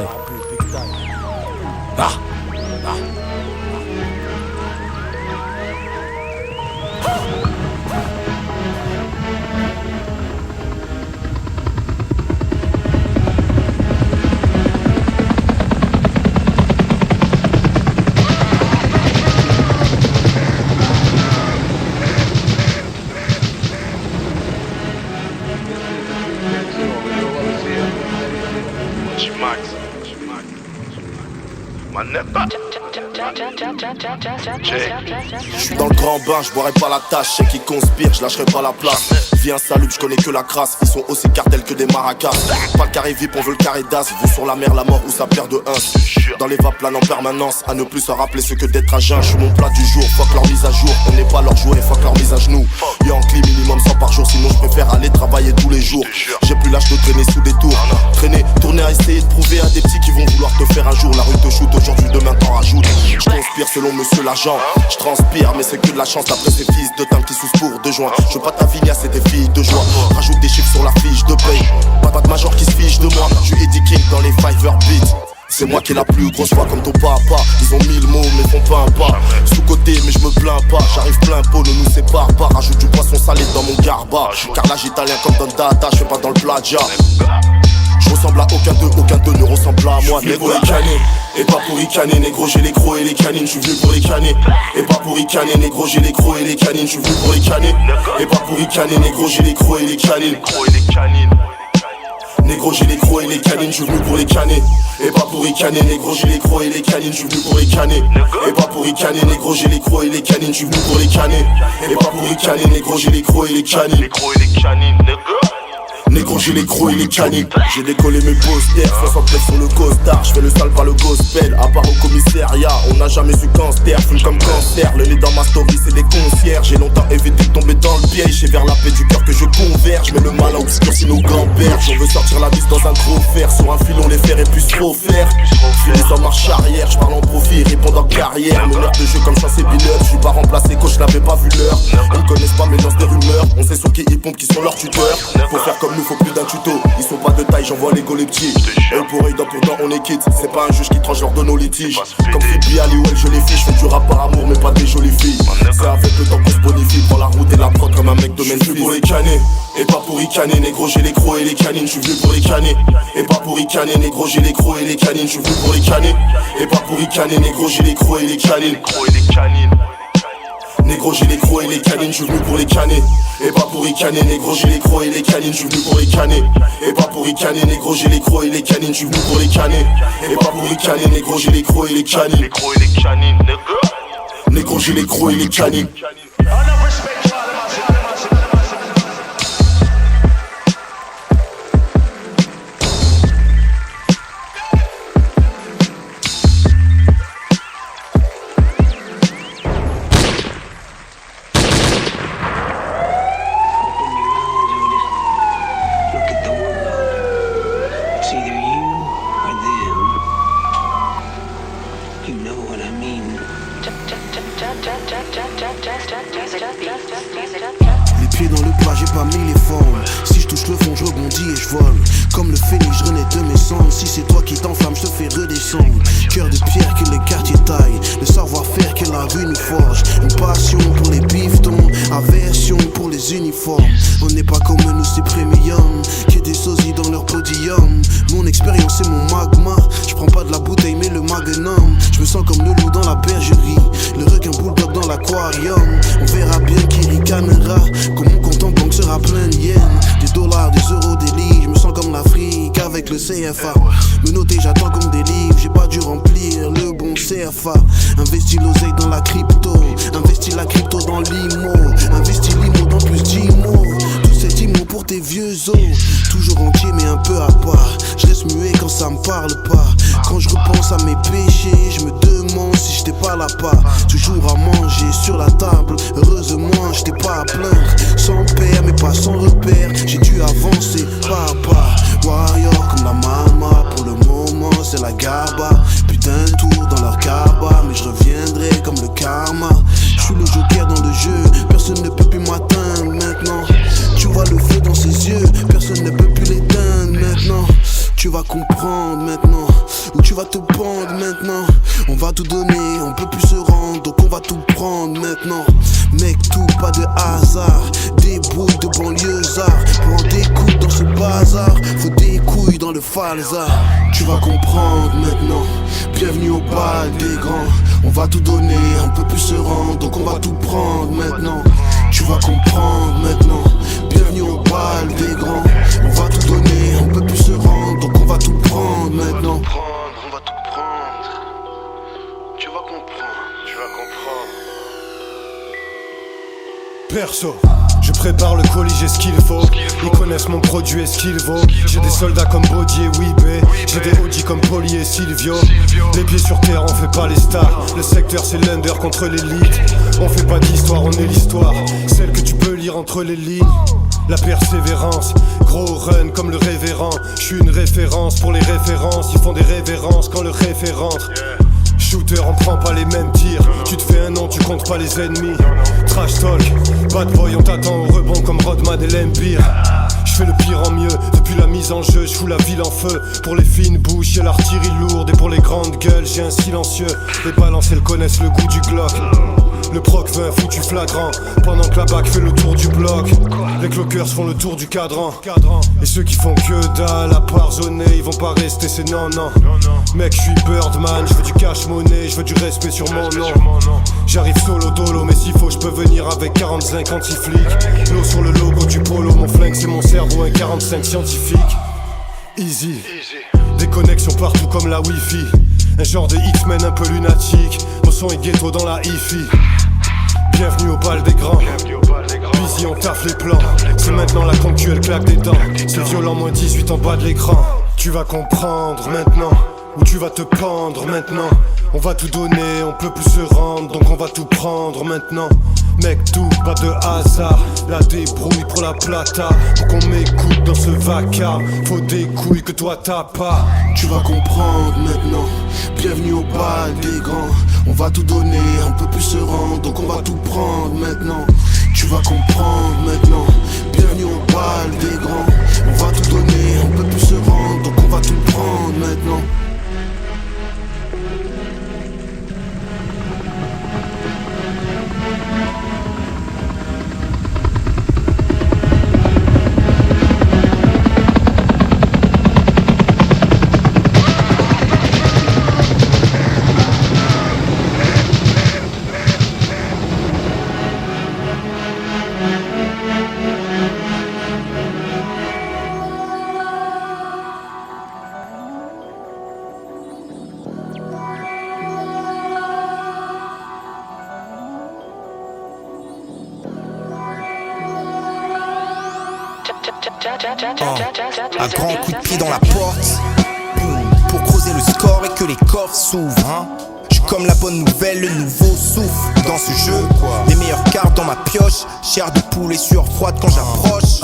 Je suis dans le grand bain, je boirai pas la tâche, je sais qui conspire, je lâcherai pas la place. Viens salut, je connais que la crasse, ils sont aussi cartels que des maracas. Pas le carré VIP, on veut le carré d'as, vous sur la mer, la mort ou sa paire de 1. Dans les vapes plane en permanence, à ne plus se rappeler ce que d'être à jeun. Je suis mon plat du jour, fuck leur mise à jour, on n'est pas leur jouet, fuck leur mise à genoux. Yankee minimum 100 par jour, sinon je préfère aller travailler tous les jours. J'ai plus l'âge de traîner sous des tours, traîner, tourner à essayer de prouver à des petits qui vont vouloir te faire un jour. La rue te shoot, aujourd'hui demain t'en rajoute. Je conspire selon monsieur l'agent, je transpire mais c'est que de la chance d'après ces fils de teint qui sous pour 2 joints. Je veux pas ta vigna, c'est des filles de joie. Rajoute des chiffres sur la fiche de paye. Pas de major qui se fiche de moi. Je suis Eddie King dans les Fiverr Beats. C'est moi qui ai la plus grosse voix comme ton papa. Ils ont 1000 mots mais font pas un pas. Sous-côté mais je me plains pas. J'arrive plein pot, ne nous sépare pas. Rajoute du poisson salé dans mon garba. Carrelage italien comme dans Dada, je fais pas dans le plagia. Je ressemble à aucun d'eux ne ressemble à moi. Négro les canets, et pas pour ricaner. Négro j'ai les crocs et les canines, je suis venu pour les canner. Et pas pour ricaner, négro j'ai les crocs et les canines, je suis venu pour les canner. Et pas pour ricaner, négro j'ai les crocs et les canines. Négro j'ai les crocs et les canines, je suis venu pour les canner. Et pas pour ricaner, négro j'ai les crocs et les canines, je suis venu pour les canner. Et pas pour ricaner, négro j'ai les crocs et les canines, je suis venu pour les canner. Et pas pour ricaner, négro j'ai les crocs et les canines. Négro j'ai les crocs et les canines. J'ai décollé mes posters, 69 sur le costard. J'fais le sale par le gospel, à part au commissariat. On n'a jamais su cancer, fume comme cancer. Le nez dans ma story c'est des concierges. J'ai longtemps évité de tomber dans le piège. C'est vers la paix du cœur que je converge. Mais le mal a obscurci nos gamberges. On veut sortir la vis dans un gros fer. Sur un filon les fers et plus trop faire. J'finis en marche arrière, j'parle en profit, répondant carrière. Meneur de jeu comme Chance et Billeur. J'suis pas remplacé, coach n'avais pas vu l'heure. Ils me connaissent pas mais lancent des rumeurs. On sait sur qui ils pompent, qui sont leurs tuteurs. Faut faire comme nous, faut plus d'un tuto. Ils sont pas de taille, j'envoie les go les petits. Œil pour œil, dent pour dent, on est quitte. C'est pas un juge qui tranche lors de nos litiges. Comme Phoebe Halliwell, je les fiche. J'fais du rap par amour, mais pas des jolies filles. C'est avec le temps qu'on se bonifie. Prends la route et la prod comme un mec de Memphis. J'suis pour les canner, et pas pour ricaner. Négro j'ai les crocs et les canines, j'suis venu pour les canner. Et pas pour ricaner, négro j'ai les crocs et les canines, j'suis venu pour les canner. Et pas pour ricaner, négro j'ai les crocs et les canines. Négro j'ai les crocs et les canines, je suis venu pour les canner. Et pas pour ricaner, négro j'ai les crocs et les canines, je suis venu pour les canner. Et pas pour ricaner, négro j'ai les crocs et les canines, je suis venu pour les canner. Et pas pour ricaner, négro j'ai les crocs et les canines. Négro j'ai les crocs et les canines. Les pieds dans le plat, j'ai pas mis les formes. Si je touche le fond, je rebondis et je vole. Comme le phénix, je renais de mes cendres. Si c'est toi qui t'enflamme, je te fais redescendre. Cœur de pierre que les quartiers taillent. Le savoir l'enfer que la rue nous forge. Une passion pour les bifetons, aversion pour les uniformes. On n'est pas comme nous, c'est premium, que des sosies dans leur podium. Mon expérience c'est mon magma. Je prends pas de la bouteille mais le magnum. Je me sens comme le loup dans la bergerie, le requin bulldog dans l'aquarium. On verra bien qui ricanera, comme mon compte en banque sera plein de yens. Des dollars, des euros, des livres. Je me sens comme l'Afrique avec le CFA. Me noter j'attends comme des livres. J'ai pas dû remplir le bon CFA. Investis l'oseille dans la crypto, investis la crypto dans l'IMO, investis l'IMO dans plus d'IMO. Tous ces 10 mots pour tes vieux os. Toujours entier mais un peu à part. Je reste muet quand ça me parle pas. Quand je repense à mes péchés, je me demande si j'étais pas là-bas. Toujours à manger sur la table. Heureusement j'étais pas à plaindre. Sans père mais pas sans repère. J'ai dû avancer pas à pas. Warrior comme la mama. Pour le moment c'est la gaba. Putain de tour dans leur cabas. Mais je reviendrai comme le karma. Je suis le joker dans le jeu. Personne ne peut plus m'atteindre maintenant. Tu vois le feu dans ses yeux. Personne ne peut plus l'éteindre maintenant. Tu vas comprendre maintenant, ou tu vas te pendre maintenant. On va tout donner, on peut plus se rendre, donc on va tout prendre maintenant. Mec, tout pas de hasard, des brouilles de banlieusards. Pour en découdre dans ce bazar, faut des couilles dans le falzar. Tu vas comprendre maintenant, bienvenue au bal des grands. On va tout donner, on peut plus se rendre, donc on va tout prendre maintenant. Tu vas comprendre maintenant, bienvenue au bal des grands. On va tout donner, on peut plus se rendre, donc on va tout prendre maintenant. On va tout prendre, tu vas comprendre, tu vas comprendre. Perso, je prépare le colis, j'ai ce qu'il faut. Ils connaissent mon produit et ce qu'il vaut. J'ai des soldats comme Body et Weebé. J'ai des OG comme Poli et Silvio. Les pieds sur terre, on fait pas les stars. Le secteur c'est l'under contre l'élite. On fait pas d'histoire, on est l'histoire. Celle que tu peux lire entre les lignes. La persévérance, gros run comme le révérend. Je suis une référence pour les références. Ils font des révérences quand le référent rentre. Shooter, on prend pas les mêmes tirs. Tu te fais un nom, tu comptes pas les ennemis. Trash talk, bad boy, on t'attend au rebond comme Rodman et l'Empire. Je fais le pire en mieux, depuis la mise en jeu, je fous la ville en feu. Pour les fines bouches, y'a l'artillerie lourde. Et pour les grandes gueules, j'ai un silencieux. Les balances, elles connaissent le goût du Glock. Le proc veut un foutu flagrant, pendant que la BAC fait le tour du bloc. Les clockers font le tour du cadran. Et ceux qui font que dalle à part zoner, ils vont pas rester, c'est non. Mec, je suis Birdman, je veux du cash money, je veux du respect sur mon nom. J'arrive solo dolo, mais s'il faut je peux venir avec 45 anti-flics. L'eau sur le logo du polo, mon flingue c'est mon cerveau, un 45 scientifique. Easy, des connexions partout comme la Wi-Fi. Un genre de X-Men un peu lunatique. Mon son est ghetto dans la hi-fi. Bienvenue au bal des grands. Busy, on taffe les plans. C'est maintenant la concu, elle claque des dents. C'est violent, moins 18 en bas de l'écran. Tu vas comprendre maintenant, ou tu vas te pendre maintenant. On va tout donner, on peut plus se rendre, donc on va tout prendre maintenant. Mec, tout, pas de hasard. La débrouille pour la plata. Pour qu'on m'écoute dans ce vacarme, faut des couilles que toi t'as pas. Tu vas comprendre maintenant, bienvenue au bal des grands. On va tout donner, on peut plus se rendre, donc on va tout prendre maintenant. Tu vas comprendre maintenant, bienvenue au bal des grands. On va tout donner, on peut plus se rendre, donc on va tout prendre maintenant. Un grand coup de pied dans la porte, boum, pour creuser le score et que les coffres s'ouvrent, hein. J'suis comme la bonne nouvelle, le nouveau souffle dans ce jeu. Les meilleures cartes dans ma pioche, chair de poule et sueur froide quand j'approche.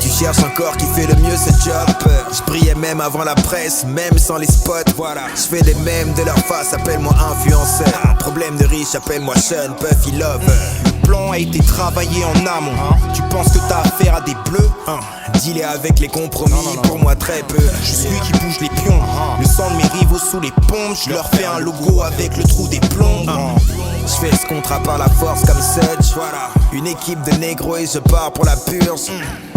Tu cherches encore qui fait le mieux ce job. J'brillais même avant la presse, même sans les spots. Voilà, j'fais les mêmes de leur face, appelle-moi influenceur. Problème de riche, appelle-moi Sean Puffy Love. Le plan a été travaillé en amont. Tu penses que t'as affaire à des bleus? Dealer avec les compromis, pour moi très peu. Je suis celui qui bouge les pions. Le sang de mes rivaux sous les pompes, je leur fais un logo avec le trou des plombs. Je fais ce contrat par la force comme Sudge. Voilà. Une équipe de négros et je pars pour la purge.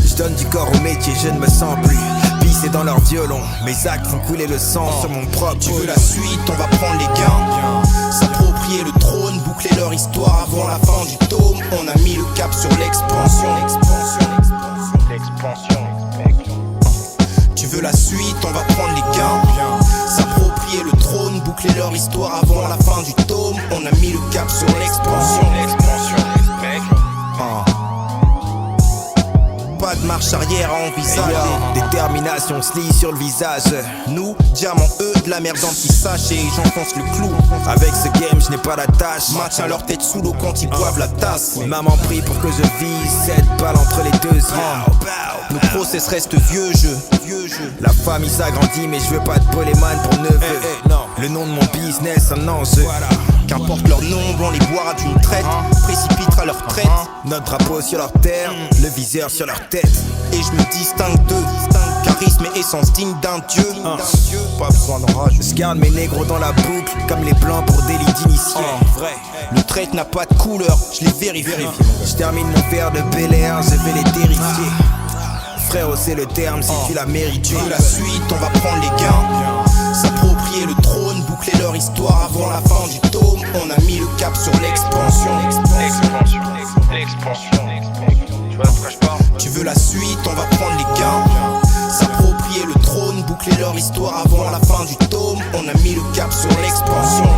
Je donne du corps au métier, je ne me sens plus. Pissé dans leur violon, mes actes font couler le sang sur mon propre. Tu veux la suite, on va prendre les gains. S'approprier le trône, boucler leur histoire avant la fin du tome. On a mis le cap sur l'expansion. Tu veux la suite, on va prendre les gains. S'approprier le trône, boucler leur histoire avant la fin du tome. On a mis le cap sur l'expansion. Pas de marche arrière à envisager. Détermination se lit sur le visage. Nous, diamants, eux, de la merde en petits sachets. J'enfonce le clou. Avec ce game, je n'ai pas la tâche. Maintiens leur tête sous l'eau quand ils boivent la tasse. Maman prie pour que je vise 7 balles entre les deux yeux. Nos process restent vieux jeu. La famille s'agrandit, mais je veux pas de poléman pour neveu. Le nom de mon business, un enjeu. Qu'importe leur nombre, on les boira d'une traite. Précipitera leur traite. Notre drapeau sur leur terre, le viseur sur leur tête. Et je me distingue d'eux. Charisme et essence digne d'un dieu. Pas besoin de rage. Je garde mes négros dans la boucle, comme les blancs pour délit d'initié. Vrai. Le trait n'a pas de couleur, je les vérifie. Je termine mon verre de Bel Air, je vais les terrifier. Frérot, c'est le terme si tu l'as mérité. Tu veux la suite, on va prendre les gains. S'approprier le trône, boucler leur histoire avant la fin du tome. On a mis le cap sur l'expansion. Tu vois de quoi je parle? Tu veux la suite, on va prendre les gains. S'approprier le trône, boucler leur histoire avant la fin du tome. On a mis le cap sur l'expansion.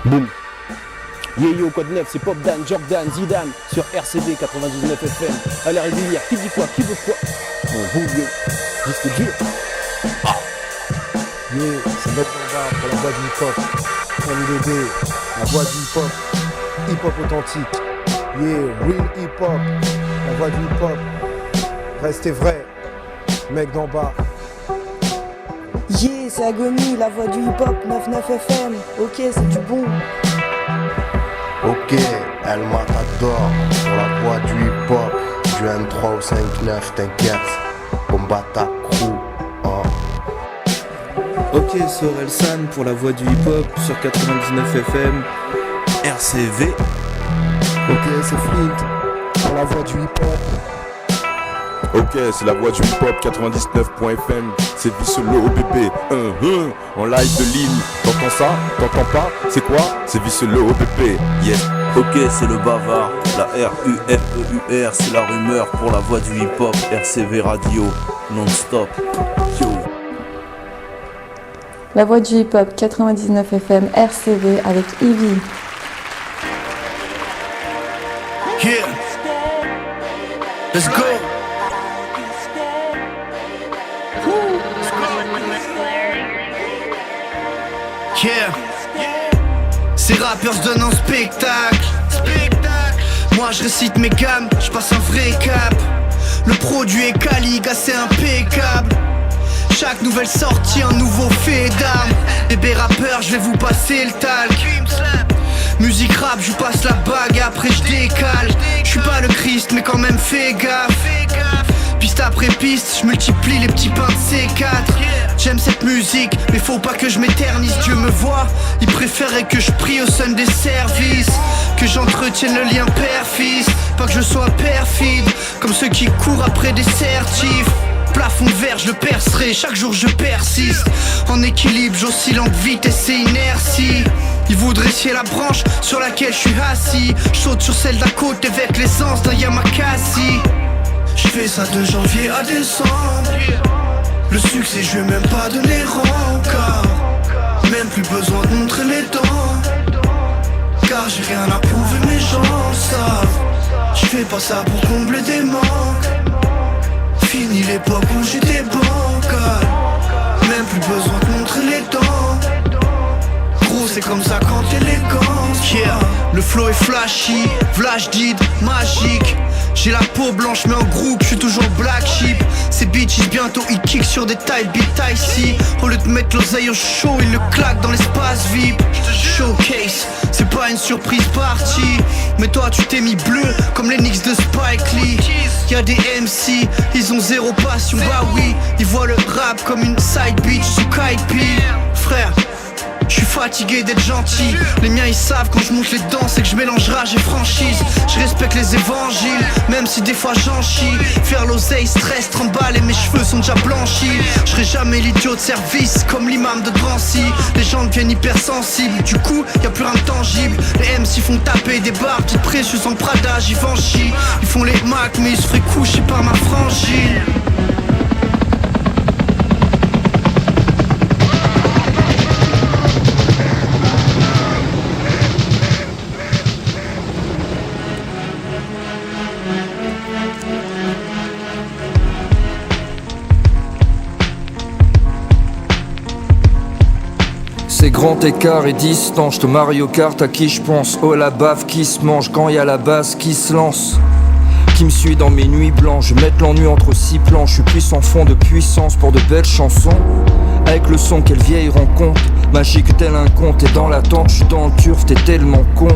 Boum. Yo, code 9, c'est Pop Dan, Jordan, Zidane sur RCV 99 FM. À la régulière, qui dit quoi, qui veut quoi? Bon, vous, yo, disque dur. Yeah, c'est Mec Namba pour la voix du hip-hop. MDB, la voix du hip-hop. Hip-hop authentique. Yeah, real hip-hop. La voix du hip-hop. Restez vrai. Mec d'en bas. Yeah, c'est Agonie, la voix du hip-hop, 99 FM. Ok, c'est du bon. Ok, El Matador, pour la voix du hip-hop. Du N3 au 5-9, t'inquiète. Combat ta crew. Ok, Sorel San pour la voix du hip-hop sur 99 FM. RCV. Ok, c'est Flint pour la voix du hip-hop. Ok, c'est la voix du hip-hop 99.fm. C'est Visselo OBP. En live de Lille. T'entends ça? T'entends pas? C'est quoi? C'est Visselo OBP. Yes. Ok, c'est le bavard. La RUFEUR, c'est la rumeur pour la voix du hip-hop. RCV Radio, non-stop. Yo. La voix du hip-hop 99 FM RCV avec Ivy. Yeah. Let's go. Yeah. Ces rappeurs se donnent en spectacle. Moi je récite mes gammes, je passe un vrai cap. Le produit est quali, gars c'est impeccable. Chaque nouvelle sortie, un nouveau fait d'armes. Bébé rappeur, je vais vous passer le talc. Musique rap, je vous passe la bague, après je décale. Je suis pas le Christ, mais quand même fais gaffe. Piste après piste, je multiplie les petits pains de C4. J'aime cette musique, mais faut pas que je m'éternise. Dieu me voit, il préférait que je prie au son des services. Que j'entretienne le lien père-fils. Pas que je sois perfide, comme ceux qui courent après des certifs. Plafond vert, je le percerai, chaque jour je persiste. En équilibre, j'oscille en vitesse et inertie. Ils voudraient scier la branche sur laquelle je suis assis. Je saute sur celle d'à côté avec l'essence d'un Yamakasi. Je fais ça de janvier à décembre. Le succès, je vais même pas donner encore. Même plus besoin de montrer mes dents. Car j'ai rien à prouver, mes gens savent. Je fais pas ça pour combler des manques. Fini l'époque où j'étais bancal. Même plus besoin de montrer les dents. Gros c'est comme ça quand t'élégance. Yeah, le flow est flashy, flash did, magique. J'ai la peau blanche mais en groupe, j'suis toujours black sheep. Ces bitches bientôt ils kick sur des tailles beat ici. Au lieu de mettre l'oseille au show, ils le claquent dans l'espace VIP. Showcase, c'est pas une surprise party. Mais toi tu t'es mis bleu comme les Knicks de Spike Lee. Y'a des MC, ils ont zéro passion, bah oui. Ils voient le rap comme une side bitch sous Kite P. Frère, je suis fatigué d'être gentil. Les miens ils savent quand je monte les dents, c'est que je mélange rage et franchise. Je respecte les évangiles, même si des fois j'en chie. Faire l'oseille, stress, 30 balles et mes cheveux sont déjà blanchis. Je serai jamais l'idiot de service comme l'imam de Drancy. Les gens deviennent hypersensibles, du coup y'a plus rien de tangible. Les MC font taper des barres, petites précieuses en Prada, j'y Givenchy. Ils font les Mac mais ils se feraient coucher par ma frangine. C'est grand écart et distant, j'te Mario Kart à qui j'pense. Oh la baffe qui se mange quand y a la basse qui se lance. Qui me suit dans mes nuits blanches, je mets l'ennui entre 6 plans. Je suis puissant fond de puissance pour de belles chansons. Avec le son quelle vieille rencontre, magique tel un conte. Et dans l'attente, j'suis dans le turf, t'es tellement con.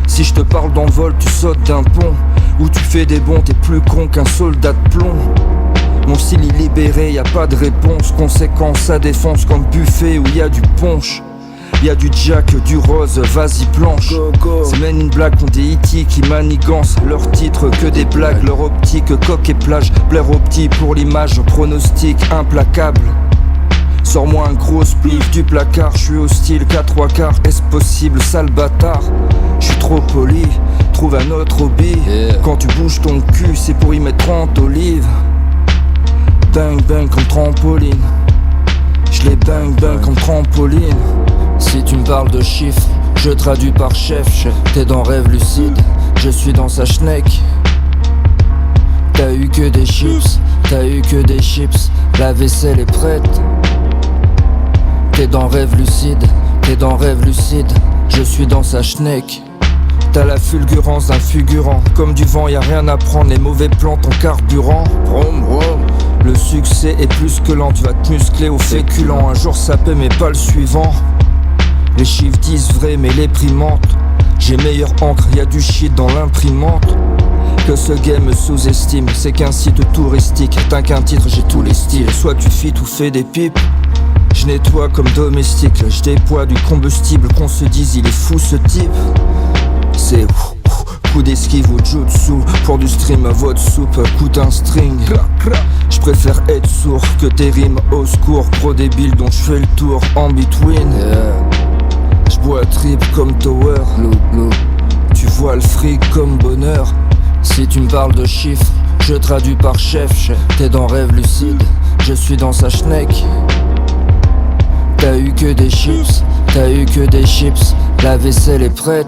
Si je te parle d'envol, tu sautes d'un pont. Où tu fais des bons, t'es plus con qu'un soldat de plomb. Mon style est libéré, y a pas de réponse. Conséquence, ça défonce comme buffet où y a du punch. Y'a du Jack, du rose, vas-y planche. C'est Men in Black ont des E.T. qui manigancent leur titre, que des blagues, leur optique, coq et plage. Blaire au petit pour l'image, pronostic implacable. Sors-moi un gros spliff du placard, j'suis hostile qu'à 3/4. Est-ce possible, sale bâtard? J'suis trop poli, trouve un autre hobby. Quand tu bouges ton cul, c'est pour y mettre 30 olives. Bang bang comme trampoline, j'les bang bang comme trampoline. Si tu me parles de chiffres, je traduis par chef. T'es dans rêve lucide, je suis dans sa schneck. T'as eu que des chips, t'as eu que des chips. La vaisselle est prête. T'es dans rêve lucide, t'es dans rêve lucide. Je suis dans sa schneck. T'as la fulgurance d'un fulgurant. Comme du vent, y'a rien à prendre. Les mauvais plans, ton carburant. Brom, brom. Le succès est plus que lent. Tu vas te muscler au féculent. Un jour ça paie mais pas le suivant. Les chiffres disent vrai mais les prix mentent. J'ai meilleure encre, y'a du shit dans l'imprimante. Que ce game me sous-estime. C'est qu'un site touristique. T'as qu'un titre, j'ai tous les styles. Soit tu fites ou fais des pipes. Je nettoie comme domestique. Je déploie du combustible. Qu'on se dise il est fou ce type. C'est coup d'esquive ou jutsu. Pour du stream à votre soupe, coup d'un string. Je préfère être sourd que tes rimes au secours. Pro débile dont je fais le tour en between. Je bois trip comme Tower. Tu vois le fric comme bonheur. Si tu me parles de chiffres, je traduis par chef. T'es dans rêve lucide, je suis dans sa schneck. T'as eu que des chips, t'as eu que des chips. La vaisselle est prête.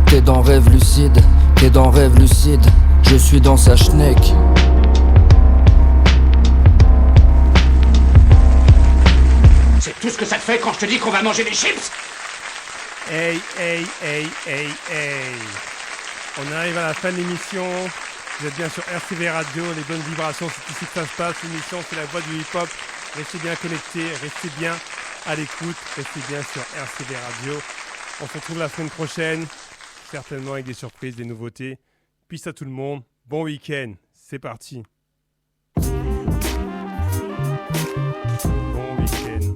T'es dans rêve lucide, t'es dans rêve lucide. Je suis dans sa schneck. C'est tout ce que ça te fait quand je te dis qu'on va manger des chips? Hey, hey, hey, hey, hey. On arrive à la fin de l'émission. Vous êtes bien sur RCV Radio, les bonnes vibrations, c'est ici que ça se passe. L'émission, c'est la voix du hip-hop. Restez bien connectés, restez bien à l'écoute, restez bien sur RCV Radio. On se retrouve la semaine prochaine, certainement avec des surprises, des nouveautés. Peace à tout le monde, bon week-end, c'est parti. Bon week-end.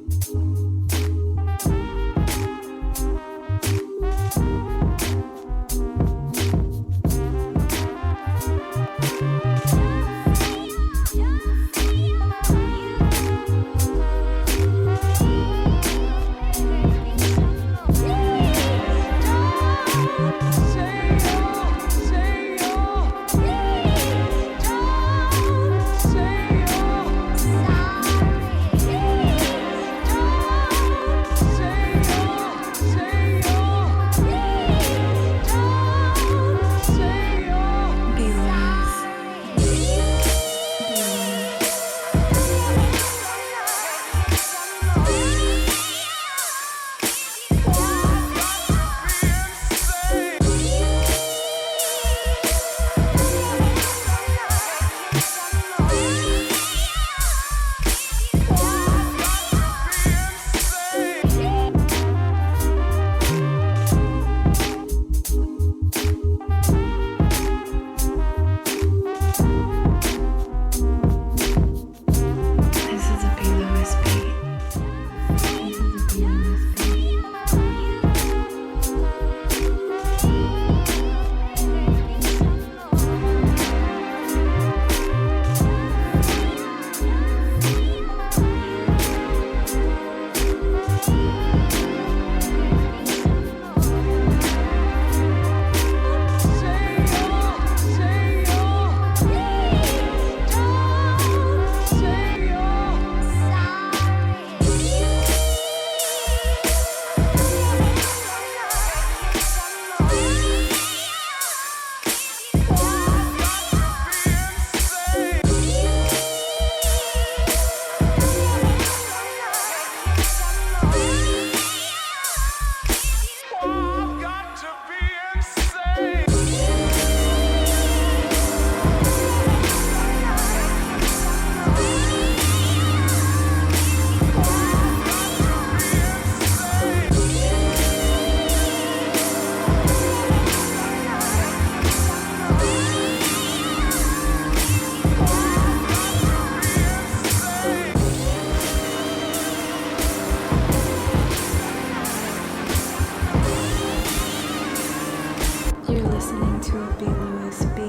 listening to B. Lewis B.